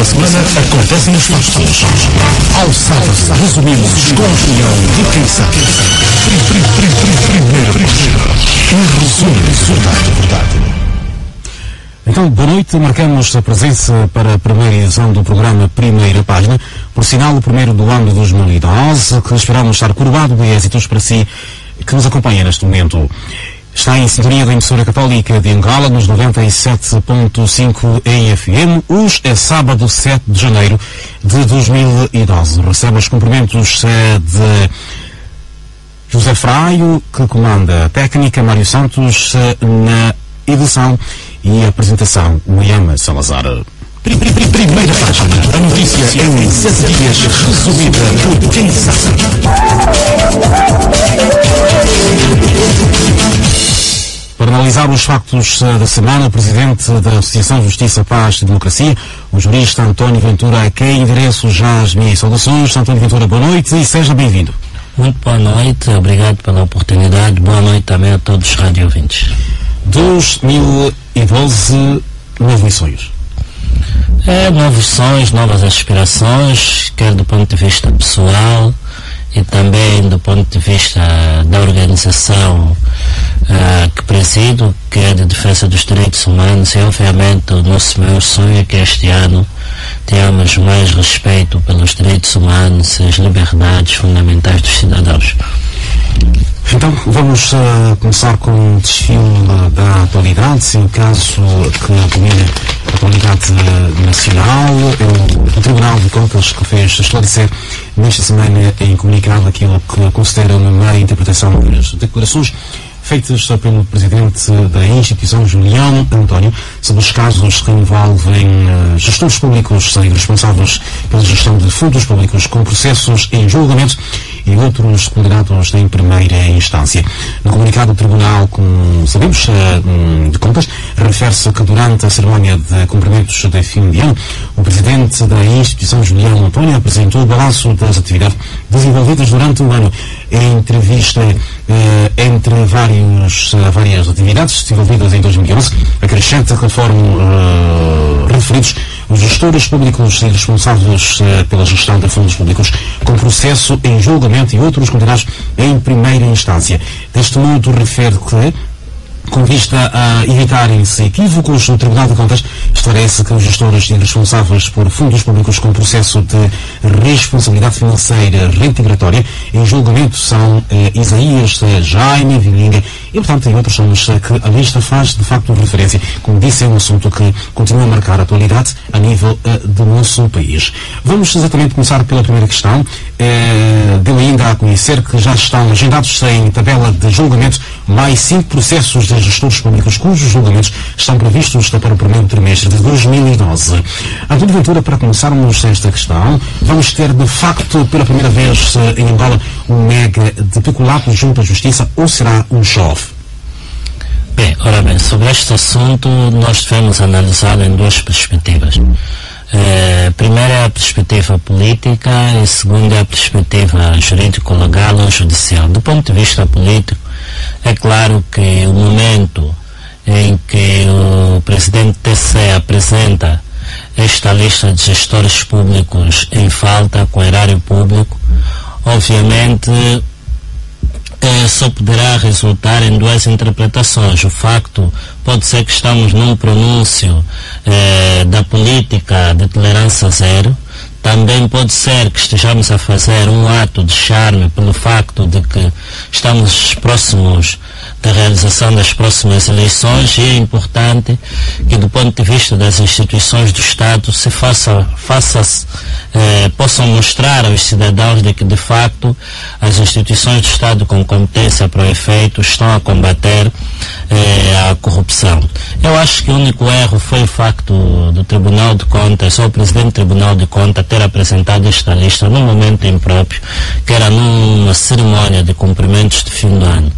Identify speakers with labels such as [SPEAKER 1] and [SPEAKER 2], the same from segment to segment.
[SPEAKER 1] Durante a semana acontecem os fatos. Ao sábado, resumimos com a opinião de quem sabe. Primeira um resumo da verdade.
[SPEAKER 2] Então, boa noite. Marcamos a presença para a primeira edição do programa Primeira Página, por sinal o primeiro do ano de 2012, que esperamos estar curvado de êxitos para si, que nos acompanha neste momento. Está em sintonia da emissora católica de Angola, nos 97.5 em FM. Hoje é sábado, 7 de janeiro de 2012. Recebe os cumprimentos de José Fraio, que comanda a técnica, Mário Santos na edição e apresentação, Moiama Salazar.
[SPEAKER 1] Primeira página. A notícia em 7 dias, resumida por quem sabe.
[SPEAKER 2] Para analisar os factos da semana, o presidente da Associação Justiça, Paz e Democracia, o jurista António Ventura, a quem endereço já as minhas saudações. António Ventura, boa noite e seja bem-vindo.
[SPEAKER 3] Muito boa noite, obrigado pela oportunidade. Boa noite também a todos os radio-ouvintes.
[SPEAKER 2] 2012, novos sonhos.
[SPEAKER 3] Novos sonhos, novas aspirações, quer do ponto de vista pessoal e também do ponto de vista da organização que presido, que é de defesa dos direitos humanos, e obviamente o nosso maior sonho é que este ano tenhamos mais respeito pelos direitos humanos e as liberdades fundamentais dos cidadãos.
[SPEAKER 2] Então, vamos começar com um desfile da atualidade, se o caso que domina a atualidade nacional. O Tribunal de Contas que fez esclarecer nesta semana em comunicado aquilo que considera uma má interpretação das declarações feitas pelo presidente da instituição, Juliano António, sobre os casos que envolvem gestores públicos e responsáveis pela gestão de fundos públicos com processos em julgamento e outros condenados em primeira instância. No comunicado, o Tribunal, como sabemos, de Contas, refere-se que durante a cerimónia de cumprimentos de fim de ano, o presidente da instituição, Juliano António, apresentou o balanço das atividades desenvolvidas durante o ano. Em entrevista entre várias atividades desenvolvidas em 2011, acrescenta, conforme referidos, os gestores públicos e responsáveis pela gestão de fundos públicos com processo em julgamento e outros condenados em primeira instância. Deste modo, refere que, com vista a evitarem-se equívocos, o Tribunal de Contas esclarece que os gestores e responsáveis por fundos públicos com processo de responsabilidade financeira reintegratória em julgamento são Isaías, Jaime, Vilinga e, portanto, tem outros nomes que a lista faz, de facto, referência. Como disse, é um assunto que continua a marcar a atualidade a nível do nosso país. Vamos exatamente começar pela primeira questão. Deu ainda a conhecer que já estão agendados em tabela de julgamento mais 5 processos de gestores públicos cujos julgamentos estão previstos para o primeiro trimestre de 2012. António Ventura, para começarmos esta questão, vamos ter de facto pela primeira vez em Angola um mega de peculato junto à Justiça ou será um show-off?
[SPEAKER 3] Bem, ora bem, sobre este assunto nós devemos analisá-lo em duas perspectivas. Primeiro é a perspectiva política e segundo é a perspectiva jurídico-legal ou judicial. Do ponto de vista político, é claro que o momento em que o presidente TC apresenta esta lista de gestores públicos em falta com erário público, obviamente só poderá resultar em duas interpretações. O facto pode ser que estamos num pronúncio da política de tolerância zero. Também pode ser que estejamos a fazer um ato de charme pelo facto de que estamos próximos da realização das próximas eleições, e é importante que, do ponto de vista das instituições do Estado, se possam mostrar aos cidadãos de que, de facto, as instituições do Estado com competência para o efeito estão a combater a corrupção. Eu acho que o único erro foi o facto do Tribunal de Contas, ou o Presidente do Tribunal de Contas, ter apresentado esta lista num momento impróprio, que era numa cerimónia de cumprimentos de fim do ano.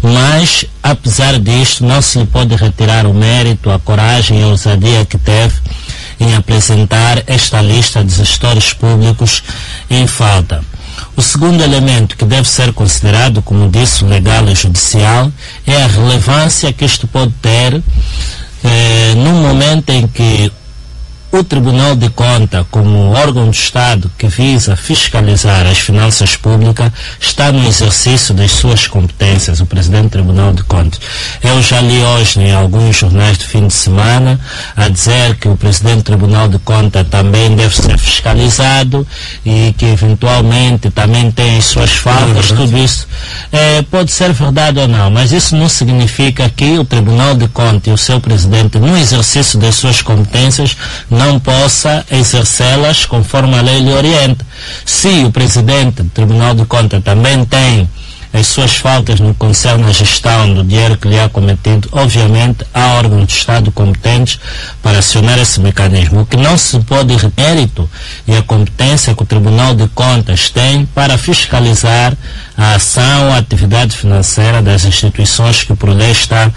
[SPEAKER 3] Mas, apesar disto, não se lhe pode retirar o mérito, a coragem e a ousadia que teve em apresentar esta lista de gestores públicos em falta. O segundo elemento que deve ser considerado, como disse, legal e judicial, é a relevância que isto pode ter num momento em que o Tribunal de Contas, como órgão do Estado que visa fiscalizar as finanças públicas, está no exercício das suas competências, o Presidente do Tribunal de Contas. Eu já li hoje em alguns jornais de fim de semana a dizer que o Presidente do Tribunal de Contas também deve ser fiscalizado e que eventualmente também tem as suas faltas, tudo isso pode ser verdade ou não, mas isso não significa que o Tribunal de Contas e o seu Presidente, no exercício das suas competências, não possa exercê-las conforme a lei lhe orienta. Se o Presidente do Tribunal de Contas também tem as suas faltas no que concerne à gestão do dinheiro que lhe é cometido, obviamente há órgãos de Estado competentes para acionar esse mecanismo. O que não se pode mérito e a competência que o Tribunal de Contas tem para fiscalizar a ação, a atividade financeira das instituições que por lei está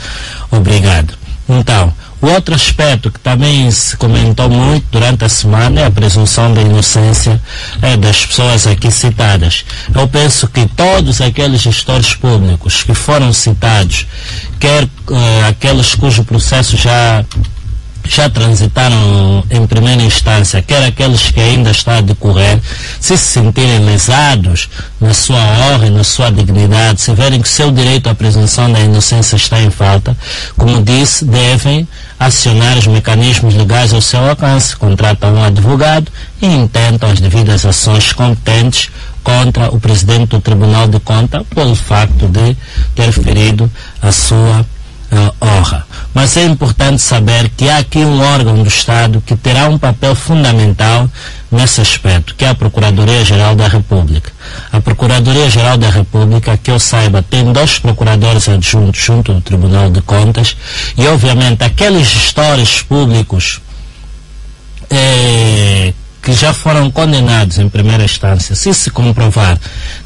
[SPEAKER 3] obrigado. Então, o outro aspecto que também se comentou muito durante a semana é a presunção da inocência das pessoas aqui citadas. Eu penso que todos aqueles gestores públicos que foram citados, quer aqueles cujo processo já transitaram em primeira instância, quer aqueles que ainda estão a decorrer, se sentirem lesados na sua honra e na sua dignidade, se verem que o seu direito à presunção da inocência está em falta, como disse, devem acionar os mecanismos legais ao seu alcance, contratam um advogado e intentam as devidas ações competentes contra o Presidente do Tribunal de Contas pelo facto de ter ferido a sua honra. Mas é importante saber que há aqui um órgão do Estado que terá um papel fundamental nesse aspecto, que é a Procuradoria-Geral da República. A Procuradoria-Geral da República, que eu saiba, tem 2 procuradores adjuntos junto do Tribunal de Contas e, obviamente, aqueles gestores públicos que já foram condenados em primeira instância, se se comprovar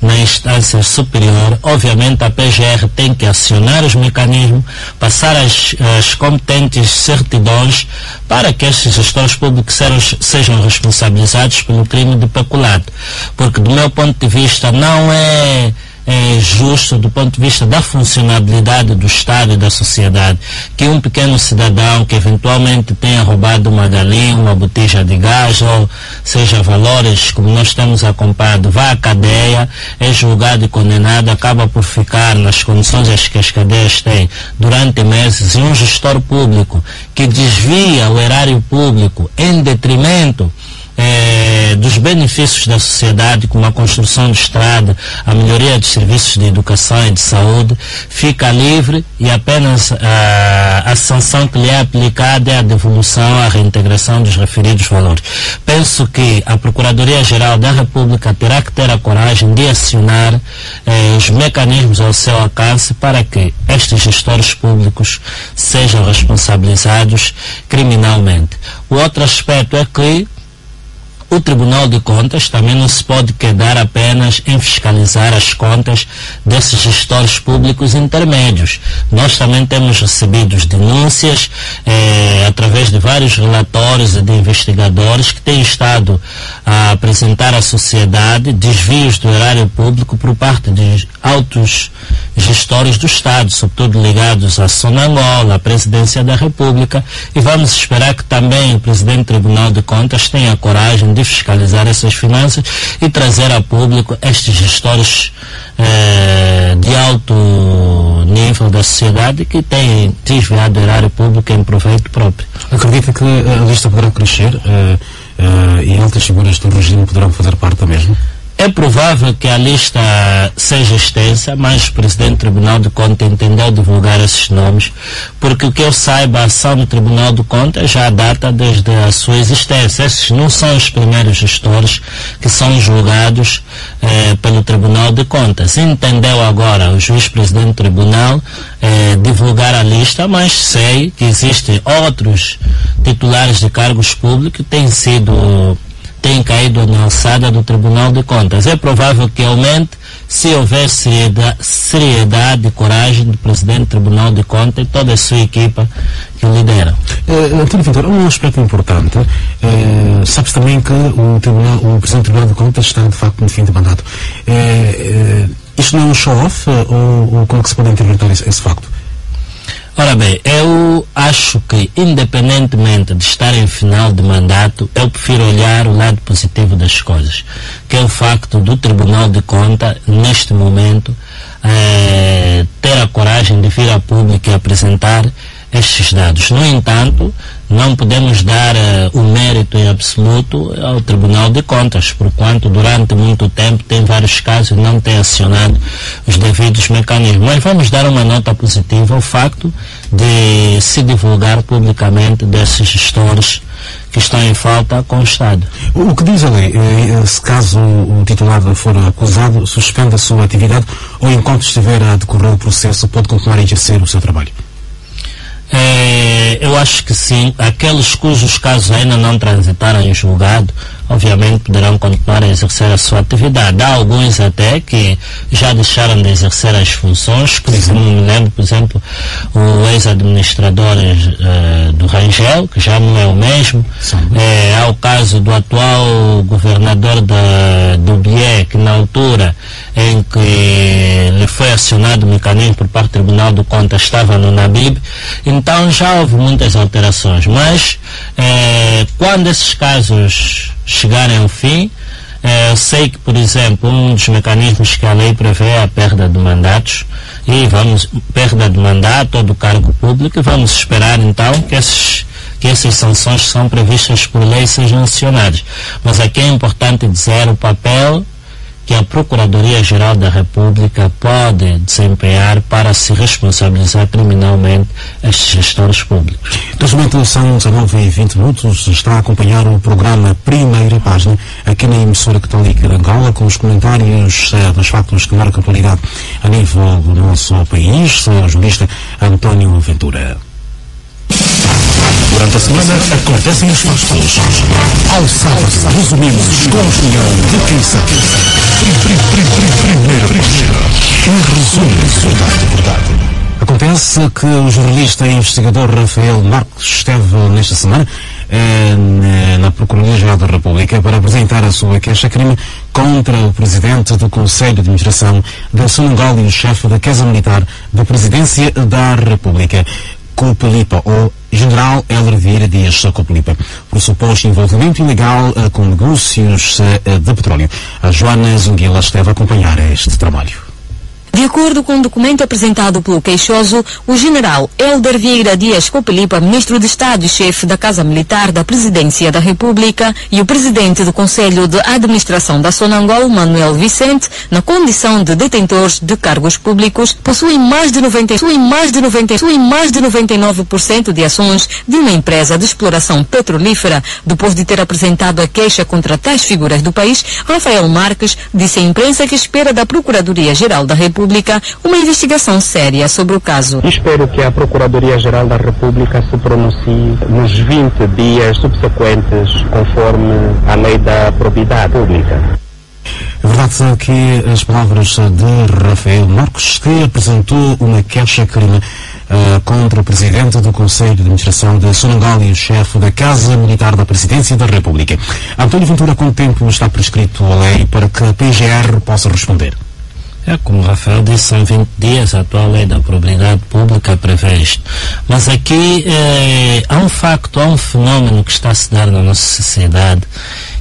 [SPEAKER 3] na instância superior, obviamente a PGR tem que acionar os mecanismos, passar as competentes certidões para que estes gestores públicos sejam responsabilizados pelo crime de peculato. Porque, do meu ponto de vista, não é justo do ponto de vista da funcionabilidade do Estado e da sociedade que um pequeno cidadão que eventualmente tenha roubado uma galinha, uma botija de gás ou seja valores, como nós temos acompanhado, vá à cadeia, é julgado e condenado, acaba por ficar nas condições que as cadeias têm durante meses, e um gestor público que desvia o erário público em detrimento dos benefícios da sociedade, como a construção de estrada, a melhoria dos serviços de educação e de saúde, fica livre e apenas a sanção que lhe é aplicada é a devolução, a reintegração dos referidos valores. Penso que a Procuradoria-Geral da República terá que ter a coragem de acionar os mecanismos ao seu alcance para que estes gestores públicos sejam responsabilizados criminalmente. O outro aspecto é que o Tribunal de Contas também não se pode quedar apenas em fiscalizar as contas desses gestores públicos intermédios. Nós também temos recebido denúncias através de vários relatórios de investigadores que têm estado a apresentar à sociedade desvios do erário público por parte de altos gestores do Estado, sobretudo ligados à Sonangol, à Presidência da República, e vamos esperar que também o Presidente do Tribunal de Contas tenha a coragem de fiscalizar essas finanças e trazer a público estes gestores de alto nível da sociedade que têm desviado o erário público em proveito próprio.
[SPEAKER 2] Acredita que a lista poderá crescer e altas figuras do regime poderão fazer parte da mesma?
[SPEAKER 3] É provável que a lista seja extensa, mas o Presidente do Tribunal de Contas entendeu divulgar esses nomes, porque o que eu saiba, a ação do Tribunal de Contas já data desde a sua existência. Esses não são os primeiros gestores que são julgados pelo Tribunal de Contas. Entendeu agora o juiz-presidente do Tribunal divulgar a lista, mas sei que existem outros titulares de cargos públicos que têm caído na alçada do Tribunal de Contas. É provável que aumente se houver seriedade e coragem do Presidente do Tribunal de Contas e toda a sua equipa que o lidera.
[SPEAKER 2] António Pintor, um aspecto importante, sabe-se também que o Presidente do Tribunal de Contas está de facto no fim de mandato. Isto não é um show-off ou como é que se pode interpretar esse facto?
[SPEAKER 3] Ora bem, eu acho que, independentemente de estar em final de mandato, eu prefiro olhar o lado positivo das coisas, que é o facto do Tribunal de Contas, neste momento, ter a coragem de vir a público e apresentar estes dados. No entanto, não podemos dar o mérito em absoluto ao Tribunal de Contas, porquanto durante muito tempo tem vários casos e não tem acionado os devidos mecanismos. Mas vamos dar uma nota positiva ao facto de se divulgar publicamente desses gestores que estão em falta com o Estado.
[SPEAKER 2] O que diz a lei? Se caso o titular for acusado, suspende a sua atividade ou enquanto estiver a decorrer o processo pode continuar a exercer o seu trabalho?
[SPEAKER 3] Eu acho que sim. Aqueles cujos casos ainda não transitaram em julgado, obviamente poderão continuar a exercer a sua atividade. Há alguns até que já deixaram de exercer as funções, como me lembro, por exemplo, o ex-administrador do Rangel, que já não é o mesmo. Há o caso do atual governador do Bié, que na altura em que lhe foi acionado o mecanismo por parte do Tribunal de Contas estava no NABIB. Então já houve muitas alterações, mas quando esses casos chegarem ao fim, eu sei que, por exemplo, um dos mecanismos que a lei prevê é a perda de mandatos, perda de mandato ou do cargo público, e vamos esperar então que essas sanções que são previstas por lei sejam acionadas. Mas aqui é importante dizer o papel que a Procuradoria-Geral da República pode desempenhar para se responsabilizar criminalmente estes gestores públicos.
[SPEAKER 2] Neste momento são 19h20, está a acompanhar o programa Primeira Página, aqui na emissora católica de Angola, com os comentários dos factos que marcam a atualidade a nível do nosso país, o jornalista António Ventura.
[SPEAKER 1] Durante a semana acontecem os fatos. Ao sábado resumimos com a opinião de quem sabe. Primeira Página. Um resumo de verdade.
[SPEAKER 2] Acontece que o jornalista e investigador Rafael Marques esteve nesta semana na Procuradoria-Geral da República para apresentar a sua queixa-crime contra o presidente do Conselho de Administração da Sonangol e o chefe da Casa Militar da Presidência da República, Copelipa, ou General Héler Vieira Dias Copelipa, por suposto envolvimento ilegal com negócios de petróleo. A Joana Zunguila esteve a acompanhar este trabalho.
[SPEAKER 4] De acordo com o documento apresentado pelo queixoso, o general Héler Vieira Dias Copelipa, ministro de Estado e chefe da Casa Militar da Presidência da República, e o presidente do Conselho de Administração da Sonangol, Manuel Vicente, na condição de detentores de cargos públicos, possuem mais de 99% de ações de uma empresa de exploração petrolífera. Depois de ter apresentado a queixa contra tais figuras do país, Rafael Marques disse à imprensa que espera da Procuradoria-Geral da República uma investigação séria sobre o caso.
[SPEAKER 5] Espero que a Procuradoria-Geral da República se pronuncie nos 20 dias subsequentes, conforme a lei da probidade pública.
[SPEAKER 2] É verdade que as palavras de Rafael Marques, que apresentou uma queixa-crime contra o presidente do Conselho de Administração de Sonangol e o chefe da Casa Militar da Presidência da República. António Ventura, quanto tempo está prescrito a lei para que a PGR possa responder?
[SPEAKER 3] Como o Rafael disse, são 20 dias, a atual lei da probidade pública prevê isto. Mas aqui há um fenómeno que está a se dar na nossa sociedade,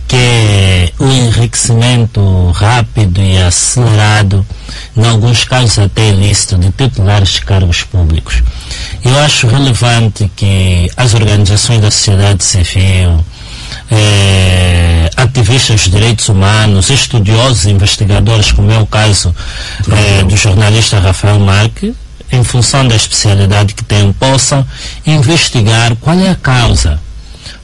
[SPEAKER 3] que é o enriquecimento rápido e acelerado, em alguns casos até ilícito, de titulares de cargos públicos. Eu acho relevante que as organizações da sociedade civil, ativistas dos direitos humanos, estudiosos e investigadores, como é o caso do jornalista Rafael Marques, em função da especialidade que tem, possam investigar qual é a causa,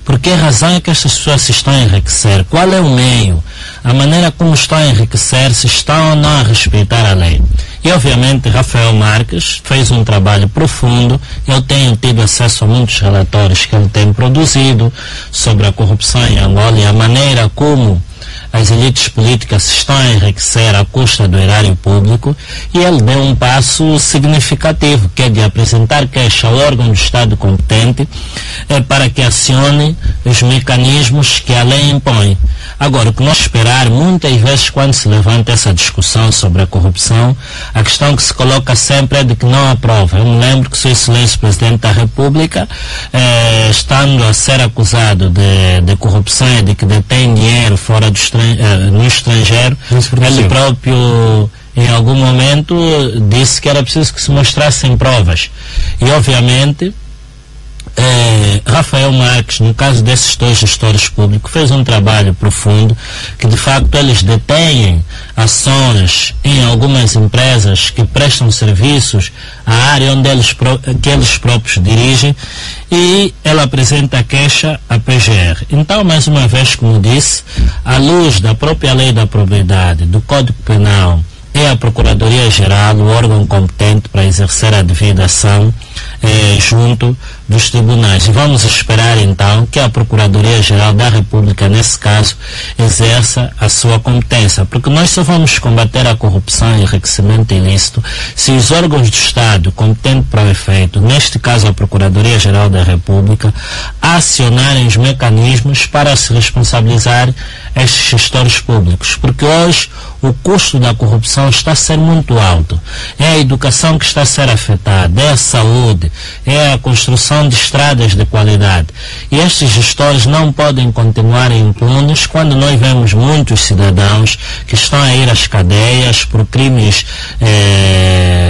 [SPEAKER 3] por que razão é que estas pessoas se estão a enriquecer, qual é o meio, a maneira como estão a enriquecer, se estão ou não a respeitar a lei. E obviamente Rafael Marques fez um trabalho profundo. Eu tenho tido acesso a muitos relatórios que ele tem produzido sobre a corrupção em Angola e a maneira como as elites políticas estão a enriquecer à custa do erário público, e ele deu um passo significativo, que é de apresentar queixa ao órgão do Estado competente para que acione os mecanismos que a lei impõe. Agora, o que nós esperar, muitas vezes quando se levanta essa discussão sobre a corrupção, a questão que se coloca sempre é de que não aprova. Eu me lembro que Sua Excelência Presidente da República, estando a ser acusado de corrupção e de que detém dinheiro fora no estrangeiro, ele próprio em algum momento disse que era preciso que se mostrassem provas. E obviamente Rafael Marques, no caso desses dois gestores públicos, fez um trabalho profundo, que de facto eles detêm ações em algumas empresas que prestam serviços à área onde que eles próprios dirigem, e ela apresenta a queixa à PGR. Então, mais uma vez, como disse, à luz da própria lei da probidade, do Código Penal, é a Procuradoria-Geral o órgão competente para exercer a devida ação junto dos tribunais. E vamos esperar então que a Procuradoria-Geral da República, nesse caso, exerça a sua competência, porque nós só vamos combater a corrupção e enriquecimento ilícito se os órgãos do Estado competentes para o efeito, neste caso a Procuradoria-Geral da República, acionarem os mecanismos para se responsabilizar estes gestores públicos, porque hoje o custo da corrupção está a ser muito alto. É a educação que está a ser afetada, é a saúde, é a construção de estradas de qualidade. E estes gestores não podem continuar impunes quando nós vemos muitos cidadãos que estão a ir às cadeias por crimes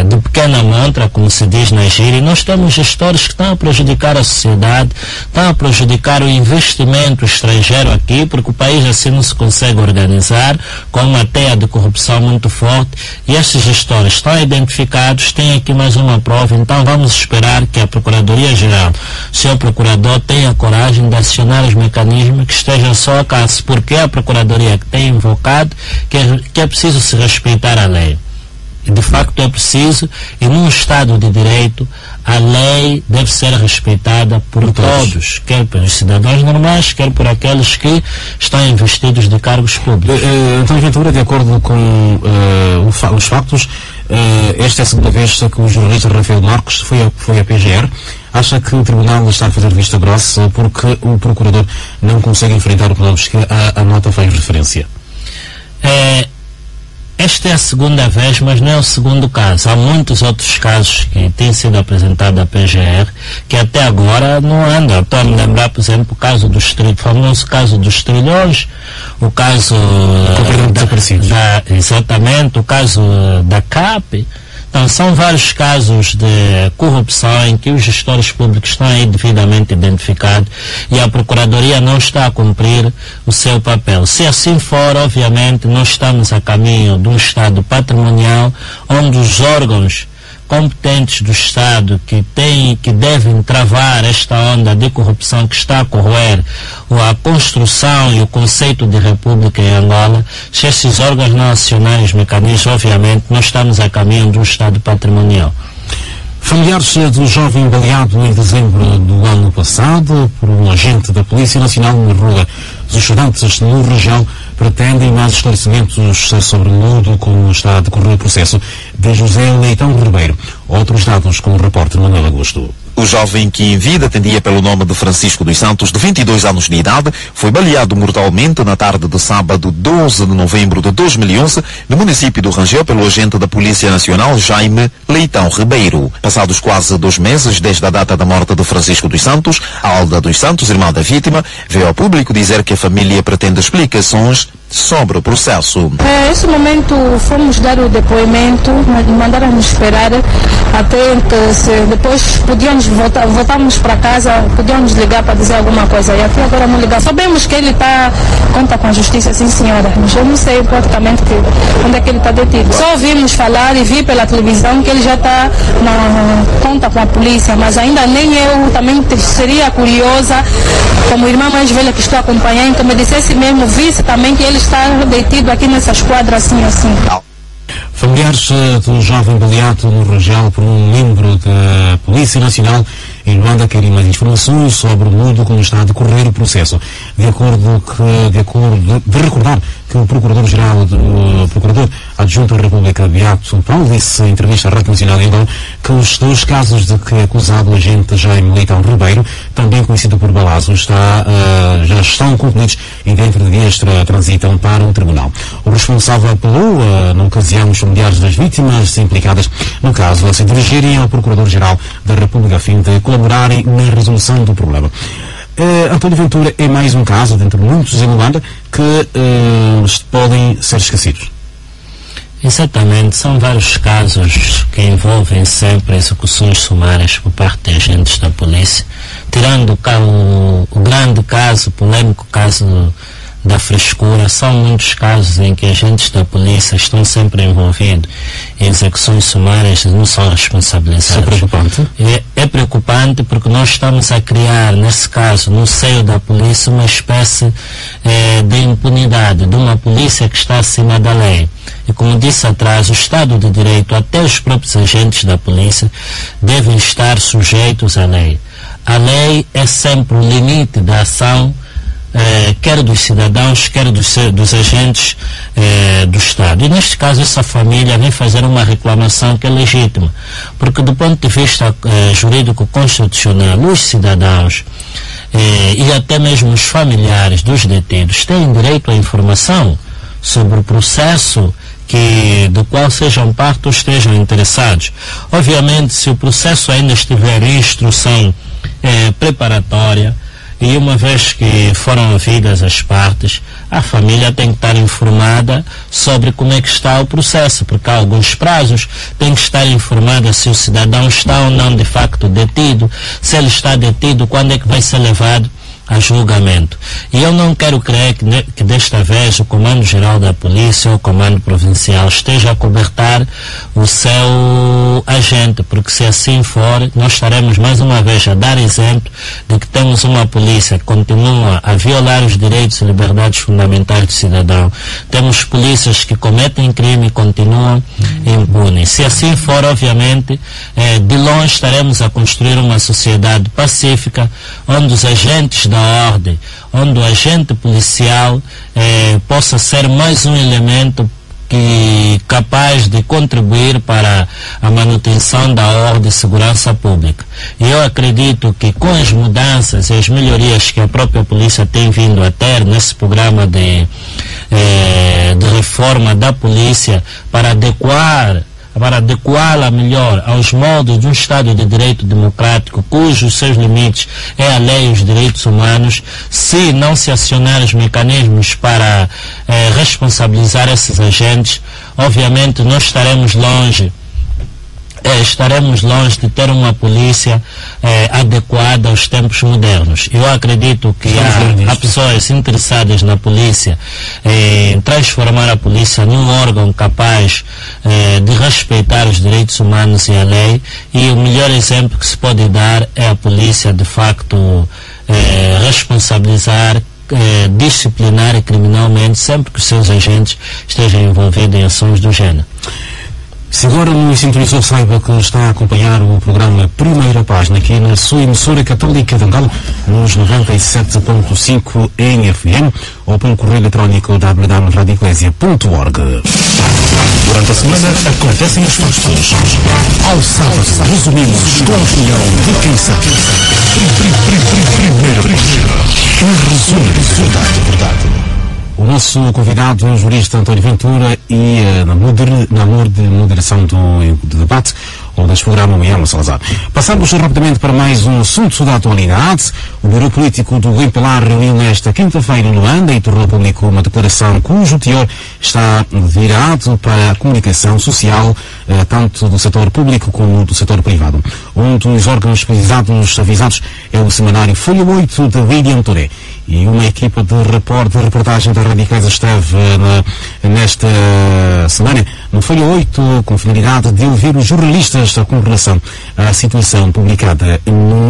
[SPEAKER 3] de pequena montra, como se diz na gíria, e nós temos gestores que estão a prejudicar a sociedade, estão a prejudicar o investimento estrangeiro aqui, porque o país assim não se consegue organizar, com uma teia de corrupção muito forte, e estes gestores estão identificados. Tem aqui mais uma prova, então vamos esperar que a Procuradoria-Geral, o senhor Procurador, tenha coragem de acionar os mecanismos que estejam só a caso, porque é a Procuradoria que tem invocado que é preciso se respeitar a lei. E de facto é preciso, e num Estado de Direito, a lei deve ser respeitada por todos, quer pelos cidadãos normais, quer por aqueles que estão investidos de cargos públicos.
[SPEAKER 2] Então, Ventura, de acordo com os factos, esta é a segunda vez que o jornalista Rafael Marques foi à PGR. Acha que o Tribunal está a fazer vista grossa porque o Procurador não consegue enfrentar o problema que a nota faz referência?
[SPEAKER 3] Esta é a segunda vez, mas não é o segundo caso. Há muitos outros casos que têm sido apresentados à PGR que até agora não andam. Estou a me lembrar, por exemplo, o famoso caso dos trilhões, o caso exatamente, o caso da CAP. Então, são vários casos de corrupção em que os gestores públicos estão aí devidamente identificados e a Procuradoria não está a cumprir o seu papel. Se assim for, obviamente, nós estamos a caminho de um Estado patrimonial onde os órgãos competentes do Estado que devem travar esta onda de corrupção que está a corroer a construção e o conceito de república em Angola, se esses órgãos não acionarem os mecanismos, obviamente nós estamos a caminho de um Estado patrimonial.
[SPEAKER 2] Familiares do jovem baleado em dezembro do ano passado por um agente da Polícia Nacional na Rua dos Estudantes no Rojão pretendem mais esclarecimentos sobre o modo como está a decorrer o processo de José Leitão Ribeiro. Outros dados com o repórter Manuel Augusto.
[SPEAKER 6] O jovem, que em vida atendia pelo nome de Francisco dos Santos, de 22 anos de idade, foi baleado mortalmente na tarde de sábado 12 de novembro de 2011, no município do Rangel, pelo agente da Polícia Nacional, Jaime Leitão Ribeiro. Passados quase 2 meses desde a data da morte de Francisco dos Santos, a Alda dos Santos, irmã da vítima, veio ao público dizer que a família pretende explicações sobre o processo.
[SPEAKER 7] Nesse momento fomos dar o depoimento, mandaram-nos esperar até que depois podíamos voltarmos para casa, podíamos ligar para dizer alguma coisa. E até agora não ligar. Sabemos que ele conta com a justiça, sim senhora, mas eu não sei praticamente onde é que ele está detido. Só ouvimos falar e vi pela televisão que ele já está na conta com a polícia, mas ainda nem eu também seria curiosa, como irmã mais velha que estou acompanhando, que me dissesse mesmo, visse também que ele está detido aqui nessa esquadra assim.
[SPEAKER 2] Familiares do jovem baleado no Rangel por um membro da Polícia Nacional em Luanda querem mais informações sobre o modo como está a decorrer o processo. De recordar que o Procurador-Geral, o Procurador Adjunto da República, Beato Paulo, disse em entrevista à Rádio Nacional de Angola que os dois casos de que é acusado o agente Jaime Leitão Ribeiro, também conhecido por Balazo, já estão concluídos e dentro de dias transitam para o tribunal. O responsável apelou, na ocasião, os familiares das vítimas implicadas no caso a se dirigirem ao Procurador-Geral da República a fim de colaborarem na resolução do problema. António Ventura é mais um caso, dentre muitos em Luanda, que podem ser esquecidos.
[SPEAKER 3] Exatamente, são vários casos que envolvem sempre execuções sumárias por parte de agentes da polícia, tirando o grande caso, polêmico caso da frescura. São muitos casos em que agentes da polícia estão sempre envolvidos em execuções sumárias e não são responsabilizados.
[SPEAKER 2] Isso é preocupante?
[SPEAKER 3] É preocupante porque nós estamos a criar, nesse caso, no seio da polícia, uma espécie de impunidade, de uma polícia que está acima da lei. E como disse atrás, o Estado de Direito, até os próprios agentes da polícia, devem estar sujeitos à lei. A lei é sempre o limite da ação, quer dos cidadãos, quer dos agentes do Estado. E neste caso essa família vem fazer uma reclamação que é legítima, porque do ponto de vista jurídico constitucional, os cidadãos e até mesmo os familiares dos detidos têm direito à informação sobre o processo do qual sejam parte ou estejam interessados. Obviamente, se o processo ainda estiver em instrução preparatória, e uma vez que foram ouvidas as partes, a família tem que estar informada sobre como é que está o processo, porque há alguns prazos, tem que estar informada se o cidadão está ou não de facto detido, se ele está detido, quando é que vai ser levado a julgamento. E eu não quero crer que desta vez o Comando-Geral da Polícia ou o Comando Provincial esteja a cobertar o seu agente, porque se assim for, nós estaremos mais uma vez a dar exemplo de que temos uma polícia que continua a violar os direitos e liberdades fundamentais do cidadão. Temos polícias que cometem crime e continuam impunes. Se assim for, obviamente, de longe estaremos a construir uma sociedade pacífica, onde os agentes da ordem, onde o agente policial possa ser mais um elemento capaz de contribuir para a manutenção da ordem e segurança pública. E eu acredito que com as mudanças e as melhorias que a própria polícia tem vindo a ter nesse programa de reforma da polícia para adequá-la melhor aos moldes de um Estado de Direito democrático, cujos seus limites é a lei e os direitos humanos, se não se acionar os mecanismos para responsabilizar esses agentes, obviamente nós estaremos longe de ter uma polícia adequada aos tempos modernos. Eu acredito que há pessoas interessadas na polícia em transformar a polícia num órgão capaz de respeitar os direitos humanos e a lei, e o melhor exemplo que se pode dar é a polícia de facto responsabilizar, disciplinar e criminalmente sempre que os seus agentes estejam envolvidos em ações do género.
[SPEAKER 2] Se agora nos sintonizou, saiba que está a acompanhar o programa Primeira Página aqui na sua emissora católica de Angola, nos 97.5 em FM, ou pelo correio eletrónico www.radioeclesia.org.
[SPEAKER 1] Durante a semana acontecem os fatos. Ao sábado resumimos com a opinião de quem sabe. Primeira Página. Um resumo de verdade.
[SPEAKER 2] O nosso convidado, o jurista António Ventura, e na moderação do debate, ou deste programa, Miela Salazar. Passamos rapidamente para mais um assunto da atualidade. O Bureau Político do MPLA reuniu nesta quinta-feira em Luanda e tornou público uma declaração cujo teor está virado para a comunicação social, tanto do setor público como do setor privado. Um dos órgãos avisados é o semanário Folha 8 de William Toré. E uma equipa de reportagem da Radicais esteve nesta semana no Folha 8 com a finalidade de ouvir os jornalistas com relação à situação publicada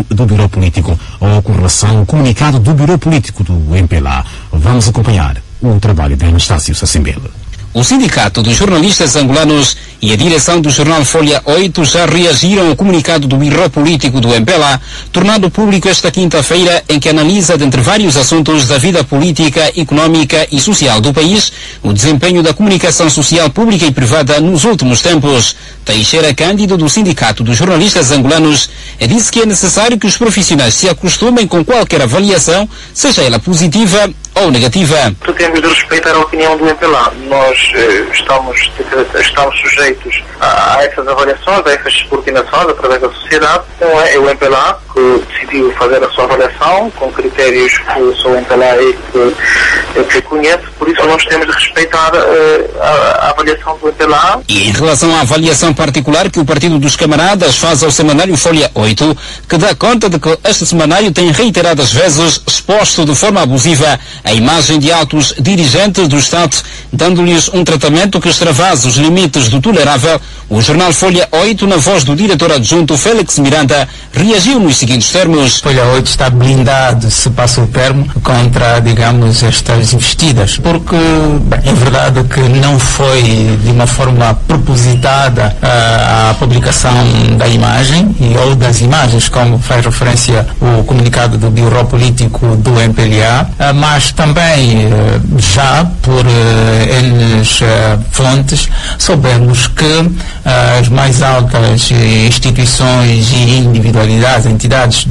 [SPEAKER 2] do Bureau Político ou com relação ao comunicado do Bureau Político do MPLA. Vamos acompanhar o trabalho de Anastácio Sassimbele.
[SPEAKER 8] O Sindicato dos Jornalistas Angolanos e a direção do jornal Folha 8 já reagiram ao comunicado do Biro Político do MPLA, tornado público esta quinta-feira, em que analisa, dentre vários assuntos da vida política, económica e social do país, o desempenho da comunicação social pública e privada nos últimos tempos. Teixeira Cândido, do Sindicato dos Jornalistas Angolanos, disse que é necessário que os profissionais se acostumem com qualquer avaliação, seja ela positiva ou negativa.
[SPEAKER 9] Temos de respeitar a opinião do MPLA. Nós estamos sujeitos a essas avaliações, a essas subordinações através da sociedade. Então é o MPLA que decidiu fazer a sua avaliação com critérios que só o MPLA é que conhece, por isso nós temos de respeitar a avaliação do MPLA.
[SPEAKER 8] E em relação à avaliação particular que o Partido dos Camaradas faz ao semanário Folha 8, que dá conta de que este semanário tem reiteradas vezes exposto de forma abusiva a imagem de altos dirigentes do Estado, dando-lhes um tratamento que extravasa os limites do tolerável, o jornal Folha 8, na voz do diretor adjunto Félix Miranda, reagiu nos seguintes termos.
[SPEAKER 10] Folha 8 está blindado, se passa o termo, contra, digamos, estas investidas, porque é verdade que não foi de uma forma propositada a publicação da imagem ou das imagens, como faz referência o comunicado do Biro Político do MPLA, mas também já por N fontes soubemos que as mais altas instituições e individualidades, entidades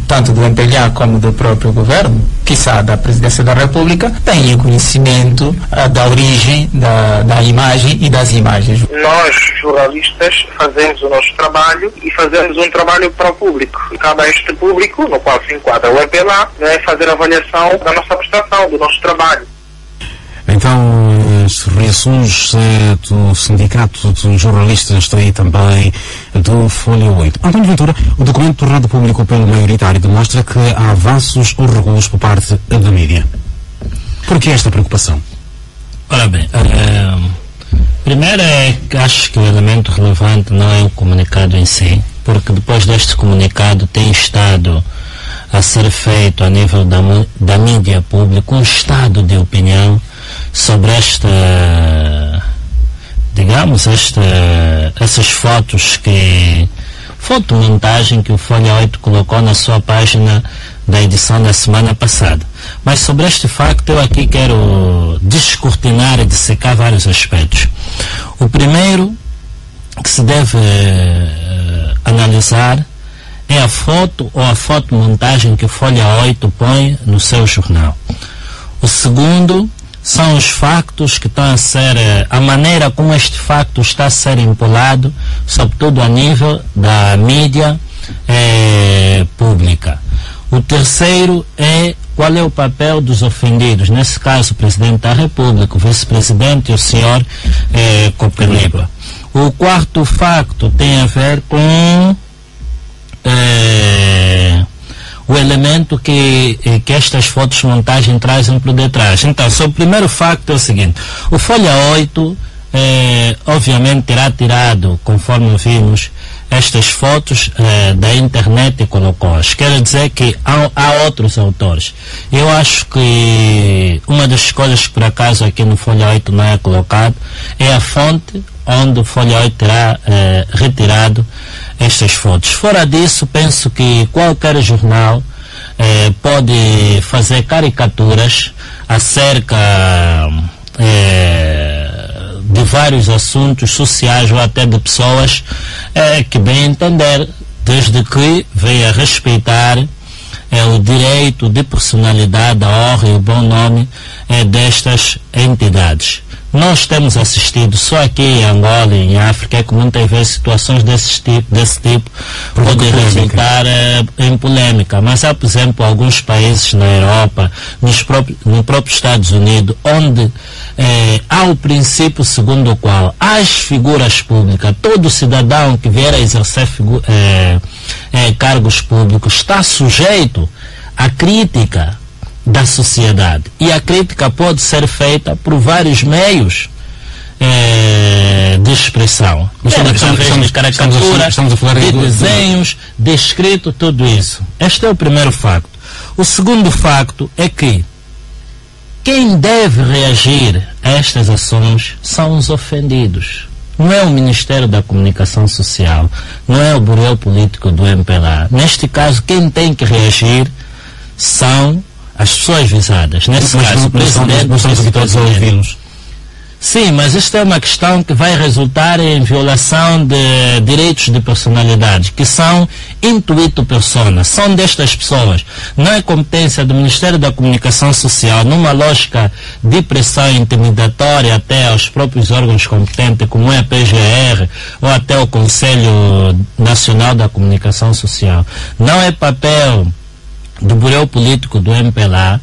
[SPEAKER 10] tanto do MPLA como do próprio governo, quiçá da Presidência da República, têm conhecimento da origem da imagem e das imagens.
[SPEAKER 9] Nós, jornalistas, fazemos o nosso trabalho e fazemos um trabalho para o público. E cabe a este público, no qual se enquadra o MPLA, fazer a avaliação da nossa prestação, do nosso trabalho.
[SPEAKER 2] Então, as reações do Sindicato dos Jornalistas e também do Folha 8. António Ventura, o documento tornado público pelo maioritário demonstra que há avanços ou regulos por parte da mídia. Por que esta preocupação?
[SPEAKER 3] Ora bem, primeiro é que acho que o elemento relevante não é o comunicado em si, porque depois deste comunicado tem estado a ser feito a nível da mídia pública um estado de opinião sobre essas fotomontagem que o Folha 8 colocou na sua página da edição da semana passada. Mas sobre este facto eu aqui quero descortinar e dissecar vários aspectos. O primeiro que se deve analisar é a foto ou a fotomontagem que o Folha 8 põe no seu jornal. O segundo são os factos que estão a ser, a maneira como este facto está a ser empolado, sobretudo a nível da mídia pública. O terceiro é qual é o papel dos ofendidos, nesse caso o Presidente da República, o Vice-Presidente e o senhor Copelipa. O quarto facto tem a ver com o elemento que estas fotos de montagem trazem por detrás. Então, sobre o primeiro facto é o seguinte: o Folha 8 obviamente terá tirado, conforme vimos, estas fotos da internet e colocou-as. Quero dizer que há outros autores. Eu acho que uma das coisas que por acaso aqui no Folha 8 não é colocado é a fonte onde o Folha 8 terá retirado estas fotos. Fora disso, penso que qualquer jornal pode fazer caricaturas acerca de vários assuntos sociais ou até de pessoas que bem entender, desde que venha respeitar o direito de personalidade, a honra e o bom nome destas entidades. Nós temos assistido só aqui em Angola e em África que muitas vezes situações desse tipo podem resultar em polêmica, mas há, por exemplo, alguns países na Europa, no próprio Estados Unidos, onde há o princípio segundo o qual as figuras públicas, todo cidadão que vier a exercer cargos públicos está sujeito à crítica da sociedade, e a crítica pode ser feita por vários meios de expressão, através de caricatura, de desenhos, de escrito, tudo isso. Este é o primeiro facto. O segundo facto é que quem deve reagir estas ações são os ofendidos. Não é o Ministério da Comunicação Social, não é o Bureau Político do MPLA. Neste caso, quem tem que reagir são as pessoas visadas. Nesse caso, o presidente...
[SPEAKER 2] Não estamos habituados a ouvi-los.
[SPEAKER 3] Sim, mas esta é uma questão que vai resultar em violação de direitos de personalidade, que são intuito persona, são destas pessoas. Não é competência do Ministério da Comunicação Social, numa lógica de pressão intimidatória até aos próprios órgãos competentes, como é a PGR ou até o Conselho Nacional da Comunicação Social. Não é papel do Bureau Político do MPLA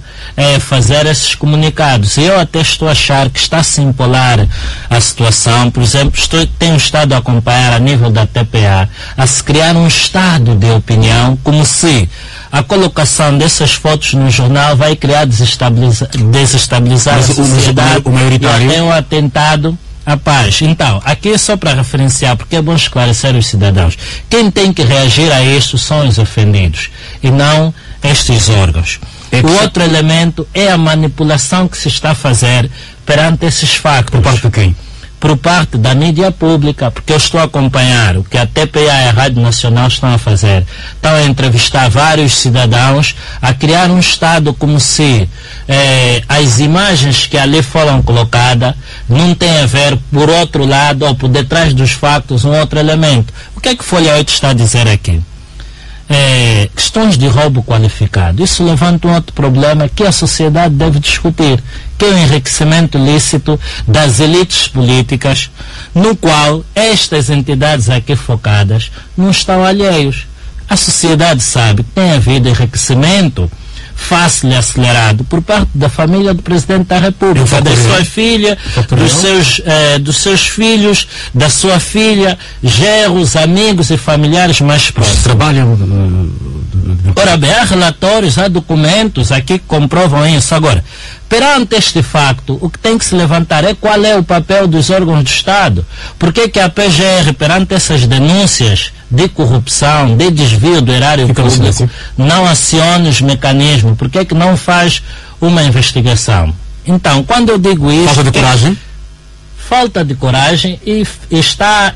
[SPEAKER 3] fazer esses comunicados. Eu até estou a achar que está a se empolar a situação. Por exemplo, tenho estado a acompanhar a nível da TPA a se criar um estado de opinião, como se a colocação dessas fotos no jornal vai criar desestabilizar a sociedade e até um atentado à paz. Então, aqui é só para referenciar, porque é bom esclarecer os cidadãos. Quem tem que reagir a isto são os ofendidos e não estes órgãos. O outro elemento é a manipulação que se está a fazer perante esses factos.
[SPEAKER 2] Por parte de quem?
[SPEAKER 3] Por parte da mídia pública, porque eu estou a acompanhar o que a TPA e a Rádio Nacional estão a fazer. Estão a entrevistar vários cidadãos, a criar um estado como se as imagens que ali foram colocadas não têm a ver, por outro lado, ou por detrás dos factos, um outro elemento. O que é que Folha 8 está a dizer aqui? Questões de roubo qualificado. Isso levanta um outro problema que a sociedade deve discutir, que é o enriquecimento lícito das elites políticas, no qual estas entidades aqui focadas não estão alheios. A sociedade sabe que tem havido enriquecimento fácil e acelerado por parte da família do Presidente da República, da sua filha, dos seus filhos, da sua filha, genros, amigos e familiares mais próximos.
[SPEAKER 2] Trabalham.
[SPEAKER 3] Ora bem, há relatórios, há documentos aqui que comprovam isso. Agora, perante este facto, o que tem que se levantar é qual é o papel dos órgãos do Estado. Por que a PGR, perante essas denúncias de corrupção, de desvio do erário público, não aciona os mecanismos? Por que não faz uma investigação? Então, quando eu digo isso...
[SPEAKER 2] Falta de coragem?
[SPEAKER 3] Falta de coragem e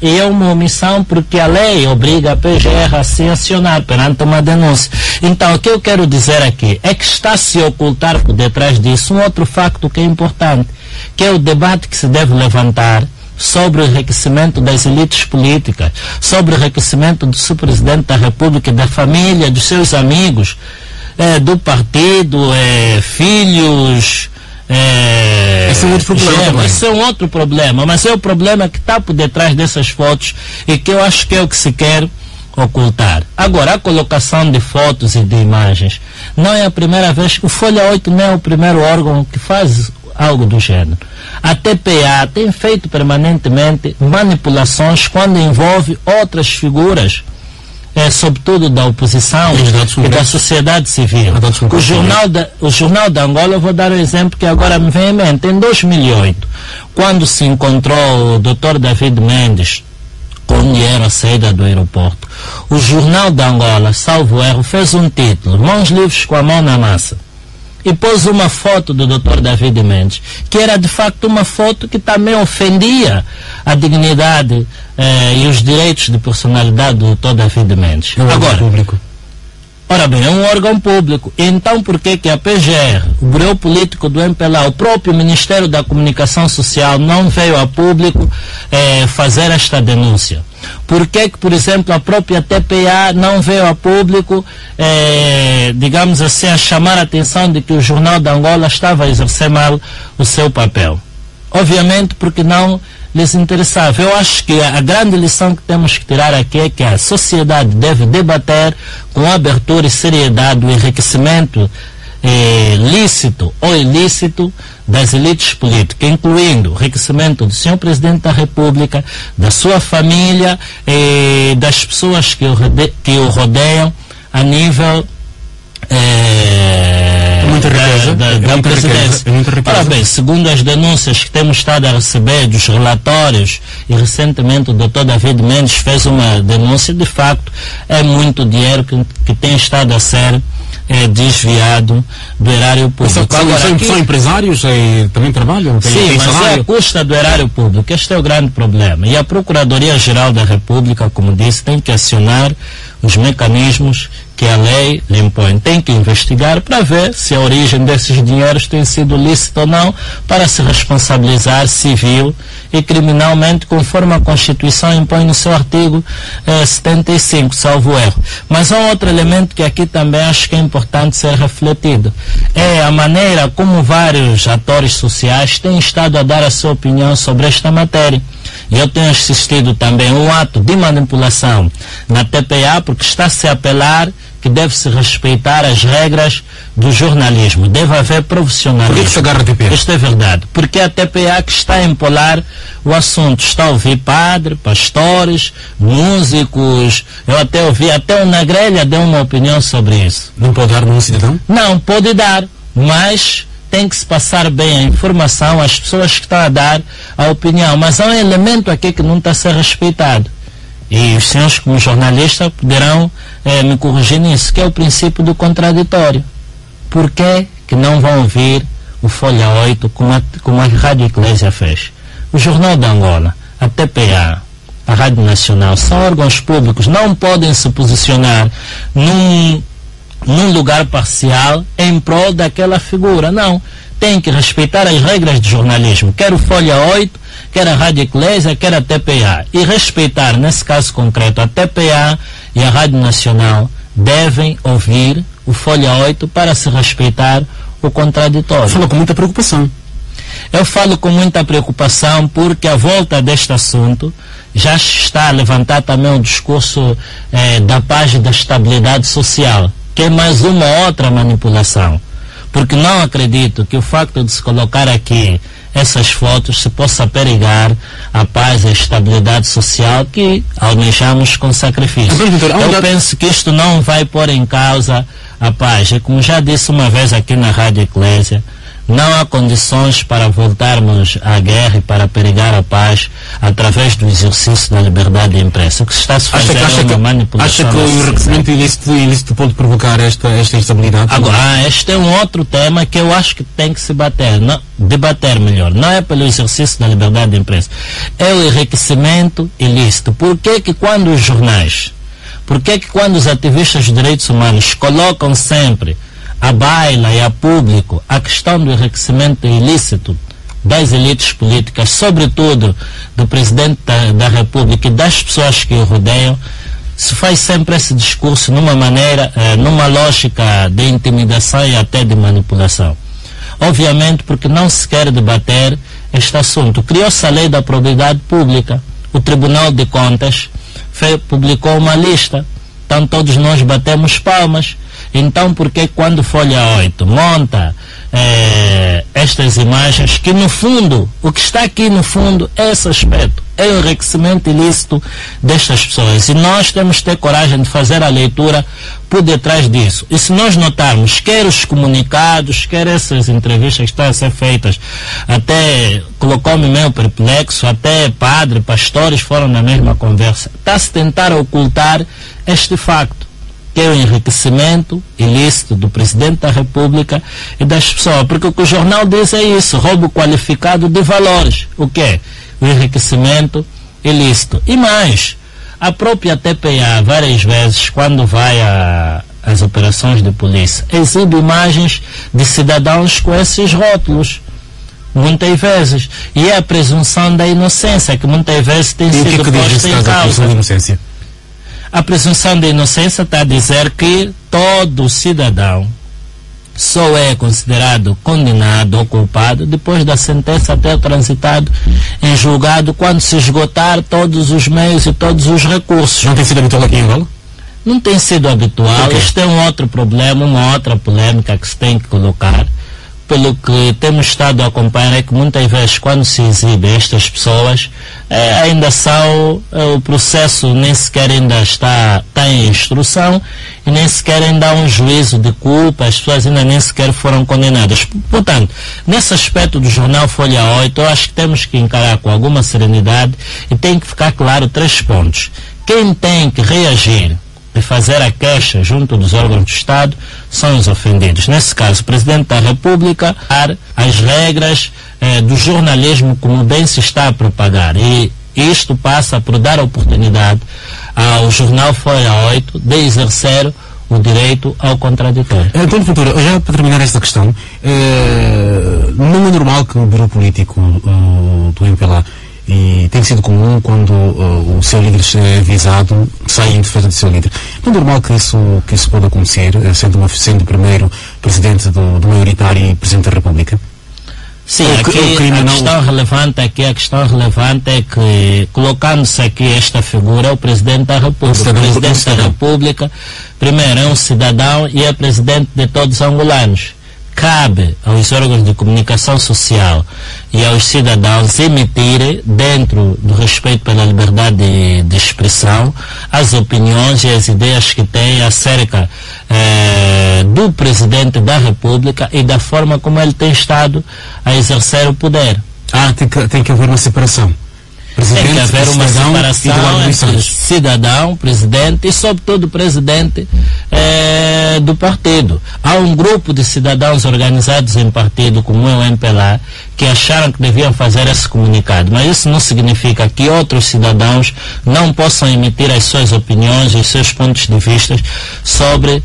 [SPEAKER 3] é uma omissão, porque a lei obriga a PGR a se acionar perante uma denúncia. Então, o que eu quero dizer aqui é que está a se ocultar por detrás disso um outro facto que é importante, que é o debate que se deve levantar sobre o enriquecimento das elites políticas, sobre o enriquecimento do seu Presidente da República, da família, dos seus amigos, do partido, filhos...
[SPEAKER 2] Esse é um outro problema.
[SPEAKER 3] Esse é um outro problema, mas é o problema que está por detrás dessas fotos e que eu acho que é o que se quer ocultar. Agora, a colocação de fotos e de imagens não é a primeira vez que o Folha 8 não é o primeiro órgão que faz algo do gênero. A TPA tem feito permanentemente manipulações quando envolve outras figuras, sobretudo da oposição e da sociedade civil. O Jornal da Angola, eu vou dar um exemplo que agora me vem em mente. Em 2008, quando se encontrou o Dr. David Mendes com dinheiro à saída do aeroporto, o Jornal da Angola, salvo erro, fez um título: Mãos livres com a mão na massa, e pôs uma foto do Dr. David Mendes, que era de facto uma foto que também ofendia a dignidade e os direitos de personalidade do Dr. David Mendes. Agora, ora bem, é um órgão público. Então, por que a PGR, o Bureau Político do MPLA, o próprio Ministério da Comunicação Social não veio a público fazer esta denúncia? Por que, por exemplo, a própria TPA não veio a público, digamos assim, a chamar a atenção de que o Jornal da Angola estava a exercer mal o seu papel? Obviamente porque não lhes interessava. Eu acho que a grande lição que temos que tirar aqui é que a sociedade deve debater com abertura e seriedade o enriquecimento lícito ou ilícito das elites políticas, incluindo o enriquecimento do Sr. Presidente da República, da sua família e das pessoas que o rodeiam a nível da presidência. Ora bem, segundo as denúncias que temos estado a receber dos relatórios, e recentemente o Dr. David Mendes fez uma denúncia, de facto é muito dinheiro que tem estado a ser desviado do erário público.
[SPEAKER 2] São empresários e também trabalham?
[SPEAKER 3] Sim, mas é a custa do erário público. Este é o grande problema. E a Procuradoria-Geral da República, como disse, tem que acionar os mecanismos que a lei lhe impõe. Tem que investigar para ver se a origem desses dinheiros tem sido lícita ou não, para se responsabilizar civil e criminalmente, conforme a Constituição impõe no seu artigo 75, salvo erro. Mas há um outro elemento que aqui também acho que é importante ser refletido. É a maneira como vários atores sociais têm estado a dar a sua opinião sobre esta matéria. E eu tenho assistido também um ato de manipulação na TPA, porque está-se a apelar que deve-se respeitar as regras do jornalismo. Deve haver profissionalismo.
[SPEAKER 2] Por que se agarra a TPA?
[SPEAKER 3] Isto é verdade. Porque é a TPA que está a empolar o assunto. Está a ouvir padre, pastores, músicos. Eu até ouvi, até o Nagrelha deu uma opinião sobre isso.
[SPEAKER 2] Não pode dar num cidadão?
[SPEAKER 3] Não, pode dar, mas tem que se passar bem a informação às pessoas que estão a dar a opinião. Mas há um elemento aqui que não está a ser respeitado. E os senhores, como jornalistas, poderão me corrigir nisso, que é o princípio do contraditório. Por que não vão ouvir o Folha 8 como a Rádio Eclésia fez? O Jornal da Angola, a TPA, a Rádio Nacional, são órgãos públicos, não podem se posicionar num lugar parcial em prol daquela figura. Não. Tem que respeitar as regras de jornalismo, quer o Folha 8, quer a Rádio Eclésia, quer a TPA. E respeitar, nesse caso concreto, a TPA e a Rádio Nacional devem ouvir o Folha 8 para se respeitar o contraditório.
[SPEAKER 2] Fala com muita preocupação.
[SPEAKER 3] Eu falo com muita preocupação porque a volta deste assunto já está a levantar também o discurso da paz e da estabilidade social, que é mais uma outra manipulação. Porque não acredito que o facto de se colocar aqui essas fotos se possa perigar a paz e a estabilidade social que almejamos com sacrifício. Eu penso que isto não vai pôr em causa a paz. E como já disse uma vez aqui na Rádio Eclésia, não há condições para voltarmos à guerra e para perigar a paz através do exercício da liberdade de imprensa. O que se está a se fazer é uma manipulação.
[SPEAKER 2] Acha que o enriquecimento ilícito pode provocar esta instabilidade?
[SPEAKER 3] Agora, este é um outro tema que eu acho que tem que se debater melhor. Não é pelo exercício da liberdade de imprensa. É o enriquecimento ilícito. Por que quando os jornais, quando os ativistas de direitos humanos colocam sempre a baila e a público a questão do enriquecimento ilícito das elites políticas, sobretudo do presidente da República e das pessoas que o rodeiam, se faz sempre esse discurso numa lógica de intimidação e até de manipulação. Obviamente porque não se quer debater este assunto. Criou-se a lei da probidade pública. O Tribunal de Contas publicou uma lista. Então todos nós batemos palmas. Então, porque quando Folha 8 monta estas imagens, que no fundo, o que está aqui no fundo é esse aspecto, é o enriquecimento ilícito destas pessoas. E nós temos que ter coragem de fazer a leitura por detrás disso. E se nós notarmos, quer os comunicados, quer essas entrevistas que estão a ser feitas, até colocou-me meio perplexo, até padre, pastores foram na mesma conversa, está-se tentar ocultar este facto, que é o enriquecimento ilícito do presidente da República e das pessoas. Porque o que o jornal diz é isso, roubo qualificado de valores. O que é? O enriquecimento ilícito. E mais, a própria TPA, várias vezes, quando vai às operações de polícia, exibe imagens de cidadãos com esses rótulos. Muitas vezes. E é a presunção da inocência, que muitas vezes tem sido posta em causa. A presunção de inocência está a dizer que todo cidadão só é considerado condenado ou culpado depois da sentença ter transitado em julgado, quando se esgotar todos os meios e todos os recursos.
[SPEAKER 2] Não tem sido habitual aqui em Angola?
[SPEAKER 3] Não tem sido habitual. Este é um outro problema, uma outra polêmica que se tem que colocar. Pelo que temos estado a acompanhar, é que muitas vezes quando se exibe estas pessoas, ainda são, o processo nem sequer ainda está em instrução e nem sequer ainda há um juízo de culpa, as pessoas ainda nem sequer foram condenadas. Portanto, nesse aspecto do jornal Folha 8, eu acho que temos que encarar com alguma serenidade e tem que ficar claro 3 pontos. Quem tem que reagir de fazer a queixa junto dos órgãos do Estado são os ofendidos. Nesse caso, o Presidente da República as regras do jornalismo como bem se está a propagar. E isto passa por dar oportunidade ao jornal Folha 8 de exercer o direito ao contraditório.
[SPEAKER 2] António Ventura, já para terminar esta questão, não é normal que o Bureau Político do MPLA, e tem sido comum quando o seu líder é avisado, sai em defesa do seu líder. Não é normal que isso pode acontecer, sendo o primeiro presidente do maioritário e presidente da República?
[SPEAKER 3] Sim, a questão relevante é que, colocando-se aqui esta figura, o Presidente da República. O Presidente da República, primeiro, é um cidadão e é Presidente de todos os angolanos. Cabe aos órgãos de comunicação social e aos cidadãos emitir, dentro do respeito pela liberdade de expressão, as opiniões e as ideias que têm acerca do Presidente da República e da forma como ele tem estado a exercer o poder.
[SPEAKER 2] Tem que haver uma separação.
[SPEAKER 3] Tem que haver uma separação entre cidadão, presidente e, sobretudo, presidente do partido. Há um grupo de cidadãos organizados em partido, como é o MPLA, que acharam que deviam fazer esse comunicado. Mas isso não significa que outros cidadãos não possam emitir as suas opiniões e os seus pontos de vista sobre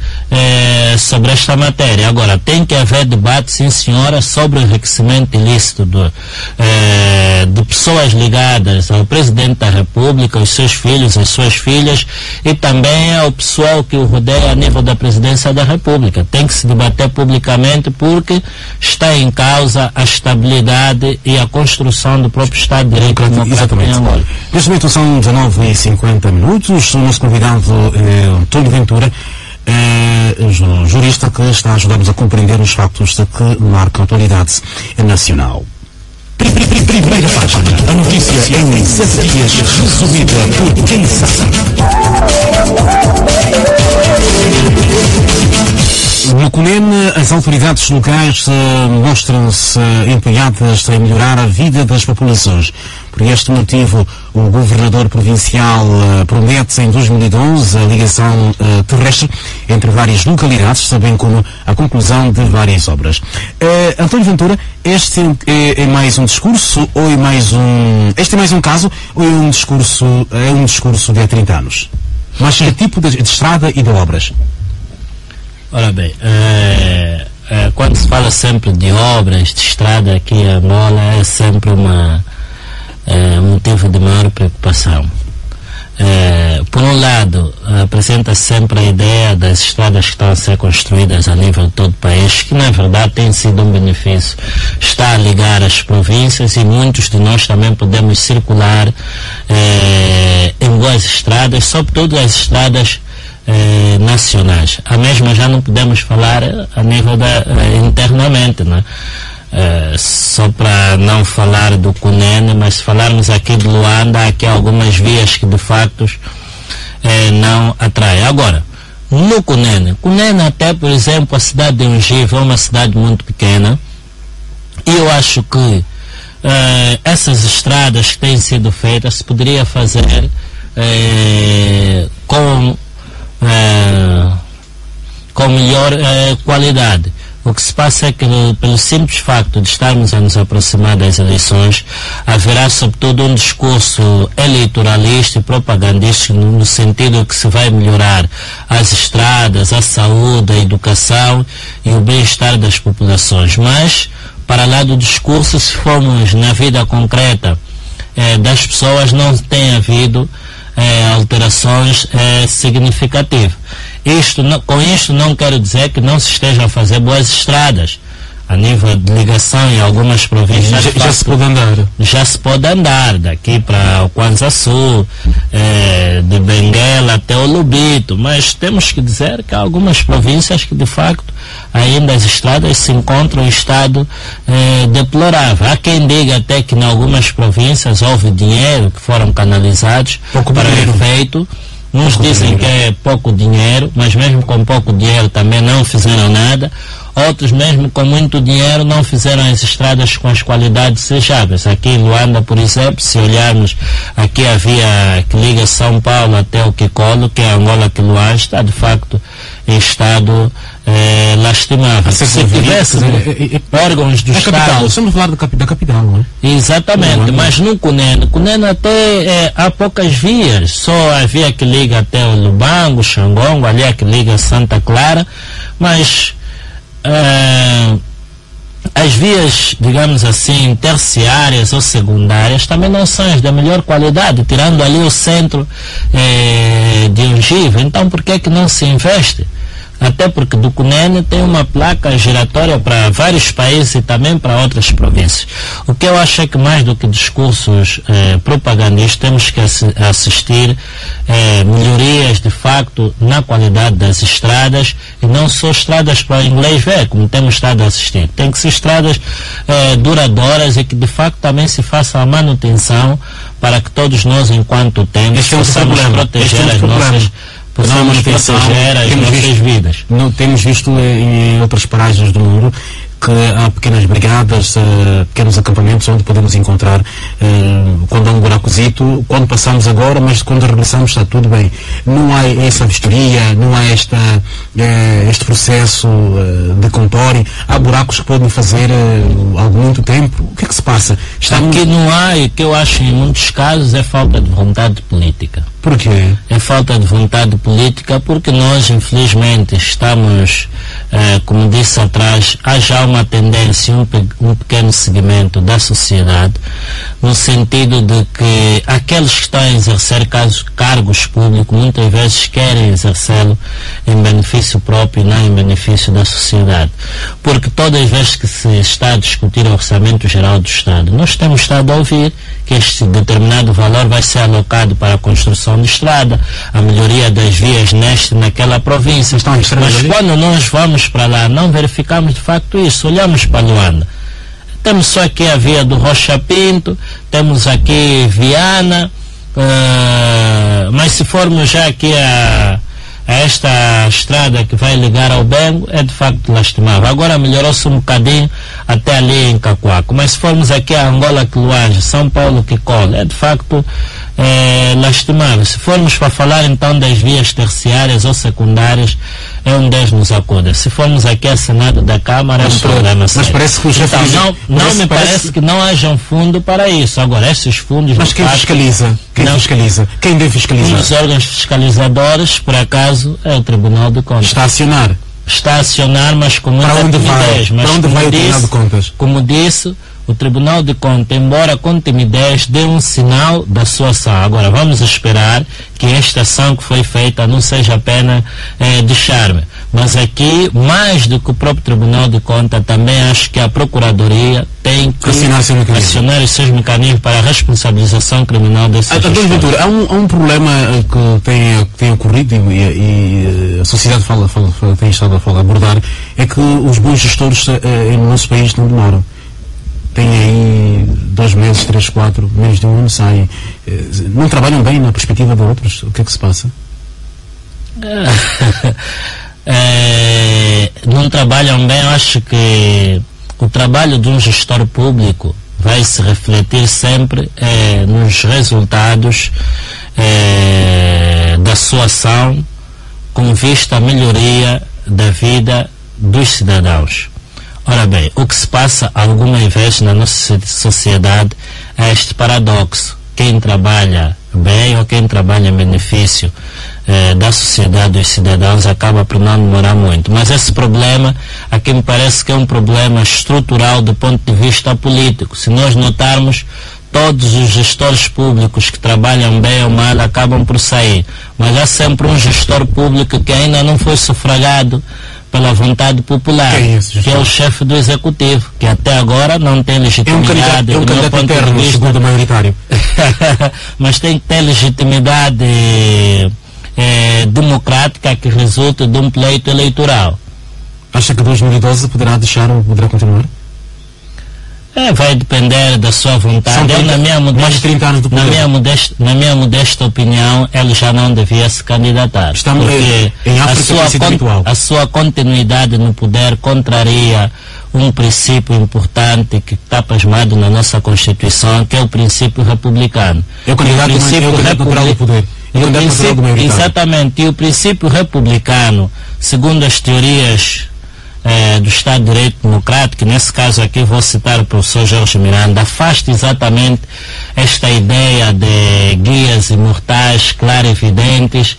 [SPEAKER 3] esta matéria. Agora, tem que haver debate, sim senhora, sobre o enriquecimento ilícito de pessoas ligadas ao Presidente da República, os seus filhos, as suas filhas e também ao pessoal que o rodeia a nível da Presidência da República. Tem que se debater publicamente porque está em causa a estabilidade e a construção do próprio Estado de Direito Democrático em Angola.
[SPEAKER 2] Neste momento são 19h50. O nosso convidado António Ventura, jurista que está a ajudar-nos a compreender os factos de que marca a atualidade nacional.
[SPEAKER 1] Primeira página. A notícia em 7 dias, resumida por quem sabe.
[SPEAKER 2] No Cunene, as autoridades locais mostram-se empenhadas em melhorar a vida das populações. Por este motivo, o governador provincial promete em 2012 a ligação terrestre entre várias localidades, bem como a conclusão de várias obras. António Ventura, este é mais um discurso ou é mais um... Este é mais um caso ou é um discurso de há 30 anos? Mas que tipo de estrada e de obras?
[SPEAKER 3] Ora bem, quando se fala sempre de obras, de estrada aqui em Angola, é sempre um motivo de maior preocupação. Por um lado, apresenta-se sempre a ideia das estradas que estão a ser construídas a nível de todo o país, que na verdade tem sido um benefício. Está a ligar as províncias e muitos de nós também podemos circular em boas estradas, sobretudo as estradas nacionais. A mesma já não podemos falar a nível internamente, né? Só para não falar do Cunene, mas se falarmos aqui de Luanda, há aqui algumas vias que de facto não atraem. Agora, no Cunene até, por exemplo, a cidade de Ungive é uma cidade muito pequena e eu acho que essas estradas que têm sido feitas se poderia fazer com melhor qualidade. O que se passa é que, pelo simples facto de estarmos a nos aproximar das eleições, haverá sobretudo um discurso eleitoralista e propagandístico no sentido que se vai melhorar as estradas, a saúde, a educação e o bem-estar das populações. Mas, para lá do discurso, se formos na vida concreta das pessoas, não tem havido alterações significativas. Com isto não quero dizer que não se estejam a fazer boas estradas. A nível de ligação em algumas províncias
[SPEAKER 2] já se pode andar.
[SPEAKER 3] Já se pode andar daqui para o Kwanza Sul, de Benguela até o Lubito, mas temos que dizer que há algumas províncias que de facto ainda as estradas se encontram em estado deplorável. Há quem diga até que em algumas províncias houve dinheiro que foram canalizados para o efeito Uns dizem que é pouco dinheiro, mas mesmo com pouco dinheiro também não fizeram nada. Outros, mesmo com muito dinheiro, não fizeram as estradas com as qualidades desejáveis. Aqui em Luanda, por exemplo, se olharmos, aqui havia que liga São Paulo até o Quicolo, que é Angola que Luanda, está de facto em estado lastimável. Se tivesse órgãos do Estado...
[SPEAKER 2] Estamos a falar da capital, não é?
[SPEAKER 3] Exatamente, mas no Cunene até há poucas vias, só havia que liga até o Lubango, Xangongo, ali é que liga Santa Clara, mas as vias, digamos assim, terciárias ou secundárias também não são as da melhor qualidade, tirando ali o centro de Ungiva. Então por que é que não se investe? Até porque do Cunene tem uma placa giratória para vários países e também para outras províncias. O que eu acho é que mais do que discursos propagandísticos, temos que assistir melhorias de facto na qualidade das estradas, e não só estradas para o inglês ver, como temos estado a assistir. Tem que ser estradas duradouras e que de facto também se faça a manutenção para que todos nós, enquanto temos, possamos proteger as nossas... Possamos proteger as nossas vidas.
[SPEAKER 2] Temos visto em outras paragens do mundo que há pequenas brigadas, pequenos acampamentos onde podemos encontrar quando há um buracozito, quando passamos agora, mas quando regressamos está tudo bem. Não há essa vistoria, não há este processo de contorno. Há buracos que podem fazer há muito tempo. O que é que se passa?
[SPEAKER 3] Aqui não há, e que eu acho em muitos casos é falta de vontade política.
[SPEAKER 2] Por quê?
[SPEAKER 3] É falta de vontade política porque nós, infelizmente, estamos, como disse atrás, há já uma tendência, um pequeno segmento da sociedade, no sentido de que aqueles que estão a exercer cargos públicos muitas vezes querem exercê-lo em benefício próprio e não em benefício da sociedade. Porque todas as vezes que se está a discutir o orçamento geral do Estado, nós temos estado a ouvir que este determinado valor vai ser alocado para a construção de estrada, a melhoria das vias nesta e naquela província. Mas quando nós vamos para lá, não verificamos de facto isso. Olhamos para Luanda. Temos só aqui a via do Rocha Pinto, temos aqui Viana, mas se formos já aqui a esta estrada que vai ligar ao Bengo, é de facto lastimável. Agora melhorou-se um bocadinho até ali em Cacoaco, mas se formos aqui a Angola que Luanda, São Paulo que Cola, é de facto lastimável. Se formos para falar então das vias terciárias ou secundárias, é um Deus nos acuda. Se formos aqui a Senado da Câmara, é um problema sério.
[SPEAKER 2] Mas parece que o chefe
[SPEAKER 3] parece que não haja um fundo para isso. Agora, esses fundos...
[SPEAKER 2] Mas quem fiscaliza? Quem deve fiscalizar?
[SPEAKER 3] Um dos órgãos fiscalizadores, por acaso, é o Tribunal de Contas.
[SPEAKER 2] Está a acionar?
[SPEAKER 3] Está a acionar, mas com muita timidez.
[SPEAKER 2] Para onde vai o Tribunal de Contas?
[SPEAKER 3] Como disse, o Tribunal de Contas, embora com timidez, deu um sinal da sua ação. Agora, vamos esperar que esta ação que foi feita não seja apenas de charme. Mas aqui, mais do que o próprio Tribunal de Contas, também acho que a Procuradoria tem que acionar os seus mecanismos para a responsabilização criminal desses gestores.
[SPEAKER 2] Há um problema que tem ocorrido e a sociedade tem estado a abordar, é que os bons gestores no nosso país não demoram. Tem aí 2 meses, 3, 4, menos de um ano saem. Não trabalham bem na perspectiva de outros. O que é que se passa?
[SPEAKER 3] Não trabalham bem. Eu acho que o trabalho de um gestor público vai se refletir sempre nos resultados da sua ação, com vista à melhoria da vida dos cidadãos. Ora bem, o que se passa algumas vezes na nossa sociedade é este paradoxo. Quem trabalha bem ou quem trabalha em benefício da sociedade dos cidadãos acaba por não demorar muito. Mas esse problema aqui me parece que é um problema estrutural do ponto de vista político. Se nós notarmos, todos os gestores públicos que trabalham bem ou mal acabam por sair. Mas há sempre um gestor público que ainda não foi sufragado pela vontade popular, que é o chefe do executivo, que até agora não tem legitimidade.
[SPEAKER 2] É um candidato interno, segundo maioritário.
[SPEAKER 3] Mas tem que ter legitimidade democrática que resulte de um pleito eleitoral.
[SPEAKER 2] Acha que 2012 poderá continuar?
[SPEAKER 3] Vai depender da sua vontade.
[SPEAKER 2] São 30, mais de 30 anos do poder.
[SPEAKER 3] Na minha modesta opinião, ele já não devia se candidatar.
[SPEAKER 2] Estamos em África,
[SPEAKER 3] a sua continuidade no poder contraria um princípio importante que está plasmado na nossa Constituição, que é o princípio republicano.
[SPEAKER 2] É o candidato natural do poder.
[SPEAKER 3] Exatamente. E o princípio republicano, segundo as teorias do Estado de Direito Democrático, nesse caso aqui vou citar o professor Jorge Miranda, afasta exatamente esta ideia de guias imortais, clarividentes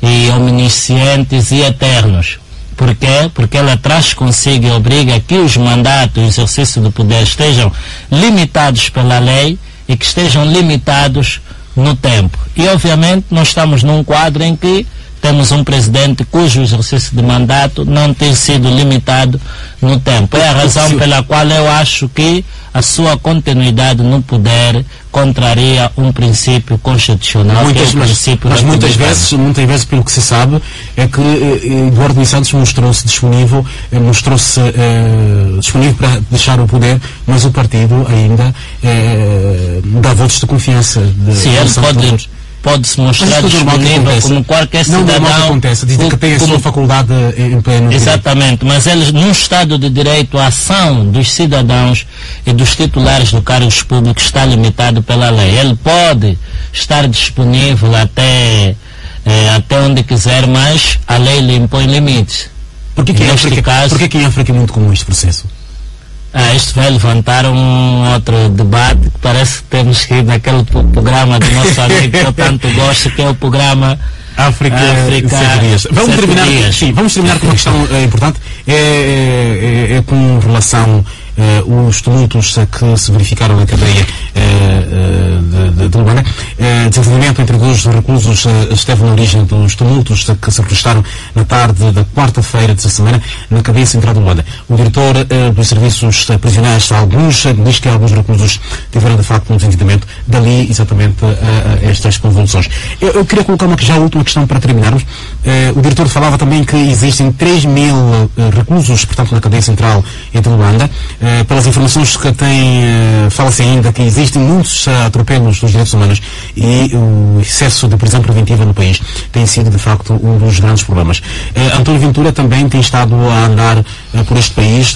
[SPEAKER 3] e omniscientes e eternos. Por quê? Porque ela traz consigo e obriga que os mandatos e o exercício do poder estejam limitados pela lei e que estejam limitados no tempo. E obviamente nós estamos num quadro em que temos um presidente cujo exercício de mandato não tem sido limitado no tempo. É a razão pela qual eu acho que a sua continuidade no poder contraria um princípio constitucional, que é o princípio
[SPEAKER 2] mas muitas vezes, pelo que se sabe, é que Eduardo dos Santos mostrou-se disponível para deixar o poder, mas o partido ainda dá votos de confiança.
[SPEAKER 3] Sim, ele pode-se mostrar disponível como qualquer cidadão.
[SPEAKER 2] Não acontece, dizem que tem a sua faculdade em pleno.
[SPEAKER 3] Exatamente, mas eles, num Estado de Direito, a ação dos cidadãos e dos titulares de cargos públicos está limitado pela lei. Ele pode estar disponível até onde quiser, mas a lei lhe impõe limites.
[SPEAKER 2] Por que em África é muito comum este processo?
[SPEAKER 3] Isto vai levantar um outro debate que parece que temos que ir naquele programa do nosso amigo que eu tanto gosto, que é o programa
[SPEAKER 2] África 7 dias. Vamos terminar com uma questão importante, é com relação os tumultos que se verificaram na cadeia de Luanda. Desenvolvimento entre dois reclusos esteve na origem dos tumultos que se registraram na tarde da quarta-feira desta semana na cadeia central de Luanda. O diretor dos serviços prisionais, diz que alguns reclusos tiveram de facto um desentendimento, dali exatamente estas convulsões. Eu queria colocar já a última questão para terminarmos. O diretor falava também que existem 3.000 reclusos, portanto, na cadeia central de Luanda. Pelas informações que tem, fala-se ainda que existem muitos atropelos dos direitos humanos e o excesso de prisão preventiva no país tem sido, de facto, um dos grandes problemas. António Ventura também tem estado a andar por este país.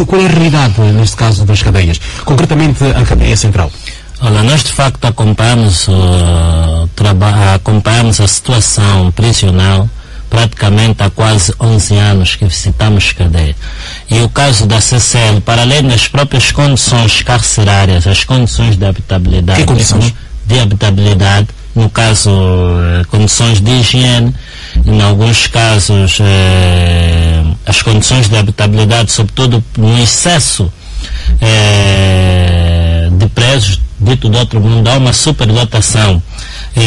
[SPEAKER 2] Qual é a realidade, neste caso, das cadeias? Concretamente, a cadeia central.
[SPEAKER 3] Olha, nós de facto acompanhamos a situação prisional praticamente há quase 11 anos que visitamos cadeia. E o caso da CCL, para além das próprias condições carcerárias, as condições de habitabilidade.
[SPEAKER 2] Que condições?
[SPEAKER 3] De habitabilidade, no caso, condições de higiene, em alguns casos, as condições de habitabilidade, sobretudo no excesso de presos, dito de outro mundo, há uma superlotação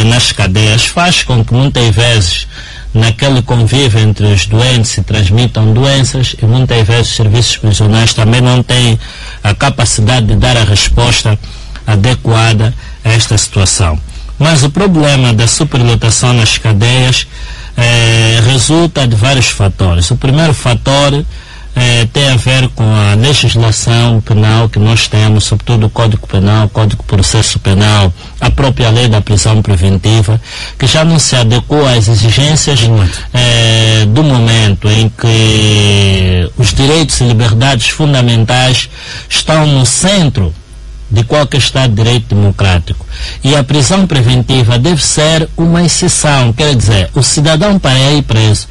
[SPEAKER 3] nas cadeias, faz com que muitas vezes naquele convívio entre os doentes se transmitam doenças e muitas vezes os serviços prisionais também não têm a capacidade de dar a resposta adequada a esta situação. Mas o problema da superlotação nas cadeias resulta de vários fatores. O primeiro fator tem a ver com a legislação penal que nós temos, sobretudo o Código Penal, o Código de Processo Penal, a própria lei da prisão preventiva, que já não se adequou às exigências do momento em que os direitos e liberdades fundamentais estão no centro de qualquer Estado de Direito democrático. E a prisão preventiva deve ser uma exceção, quer dizer, o cidadão para ir preso,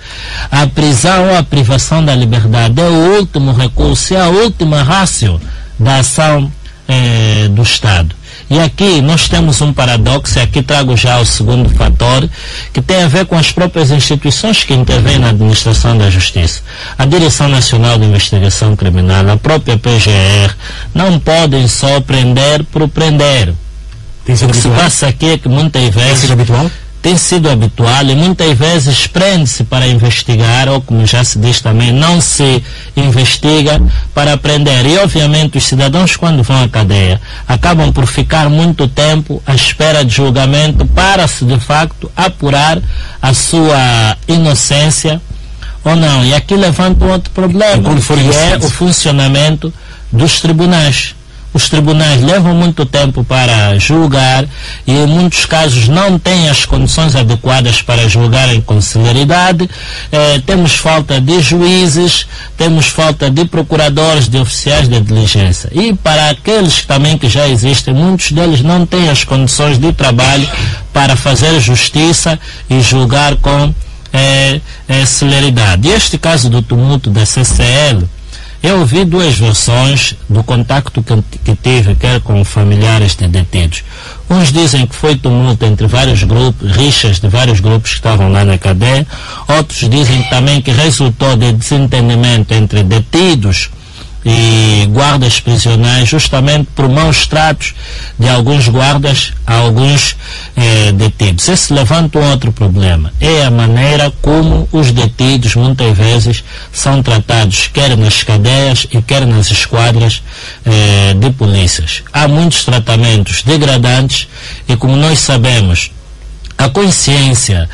[SPEAKER 3] a prisão ou a privação da liberdade é o último recurso, é a última ratio da ação do Estado. E aqui nós temos um paradoxo, e aqui trago já o segundo fator, que tem a ver com as próprias instituições que intervêm na administração da justiça. A Direção Nacional de Investigação Criminal, a própria PGR, não podem só prender por prender.
[SPEAKER 2] Tem sido
[SPEAKER 3] o que
[SPEAKER 2] habitual?
[SPEAKER 3] se passa aqui é que muitas vezes...
[SPEAKER 2] Tem sido habitual?
[SPEAKER 3] Tem sido habitual e muitas vezes prende-se para investigar, ou como já se diz também, não se investiga para prender. E obviamente os cidadãos, quando vão à cadeia, acabam por ficar muito tempo à espera de julgamento para se de facto apurar a sua inocência ou não. E aqui levanta um outro problema, que é o funcionamento dos tribunais. os tribunais levam muito tempo para julgar e em muitos casos não têm as condições adequadas para julgarem com celeridade. Temos falta de juízes, temos falta de procuradores, de oficiais de diligência. E para aqueles também que já existem, muitos deles não têm as condições de trabalho para fazer justiça e julgar com celeridade. E este caso do tumulto da CCL, eu ouvi duas versões do contacto que tive, quer com familiares de detidos. Uns dizem que foi tumulto entre vários grupos, rixas de vários grupos que estavam lá na cadeia. Outros dizem também que resultou de desentendimento entre detidos e guardas prisionais, justamente por maus tratos de alguns guardas a alguns detidos. Esse levanta um outro problema, é a maneira como os detidos muitas vezes são tratados, quer nas cadeias e quer nas esquadras de polícias. Há muitos tratamentos degradantes e, como nós sabemos, a consciência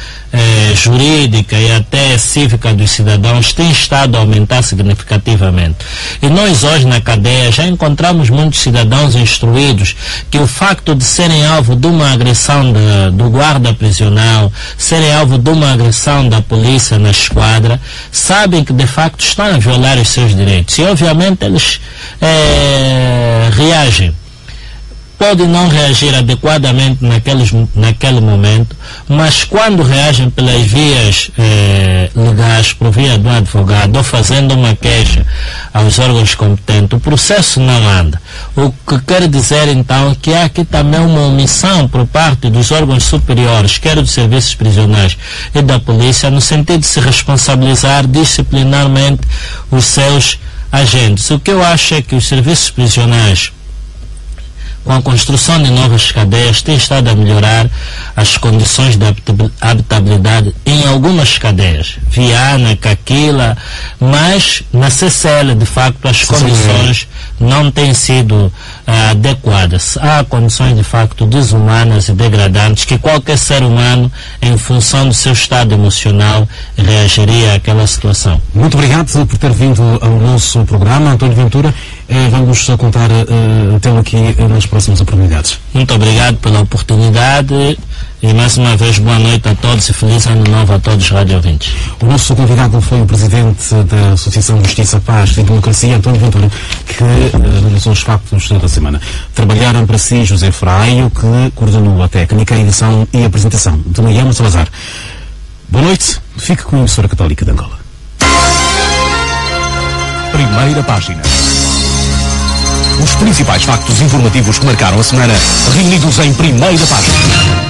[SPEAKER 3] jurídica e até cívica dos cidadãos tem estado a aumentar significativamente. E nós hoje na cadeia já encontramos muitos cidadãos instruídos que o facto de serem alvo de uma agressão do guarda prisional, serem alvo de uma agressão da polícia na esquadra, sabem que de facto estão a violar os seus direitos. E obviamente eles reagem. Podem não reagir adequadamente naquele momento, mas quando reagem pelas vias legais, por via do advogado, ou fazendo uma queixa aos órgãos competentes, o processo não anda. O que quer dizer então que há aqui também uma omissão por parte dos órgãos superiores, quer dos serviços prisionais e da polícia, no sentido de se responsabilizar disciplinarmente os seus agentes. O que eu acho é que os serviços prisionais, com a construção de novas cadeias, tem estado a melhorar as condições de habitabilidade em algumas cadeias, Viana, Caquila, mas na CCL, de facto, as condições não têm sido adequadas. Há condições, de facto, desumanas e degradantes que qualquer ser humano, em função do seu estado emocional, reagiria àquela situação.
[SPEAKER 2] Muito obrigado por ter vindo ao nosso programa, António Ventura. Vamos contar tê-lo aqui nas próximas oportunidades.
[SPEAKER 3] Muito obrigado pela oportunidade e mais uma vez boa noite a todos e feliz ano novo a todos os radiovintes.
[SPEAKER 2] O nosso convidado foi o presidente da Associação Justiça, Paz e Democracia, António Ventura, que analisou os factos da semana. Trabalharam para si José Fraio, que coordenou a técnica, a edição e a apresentação de Mariano Salazar. Boa noite, fique com a emissora católica de Angola.
[SPEAKER 1] Primeira página. Os principais factos informativos que marcaram a semana, reunidos em primeira página.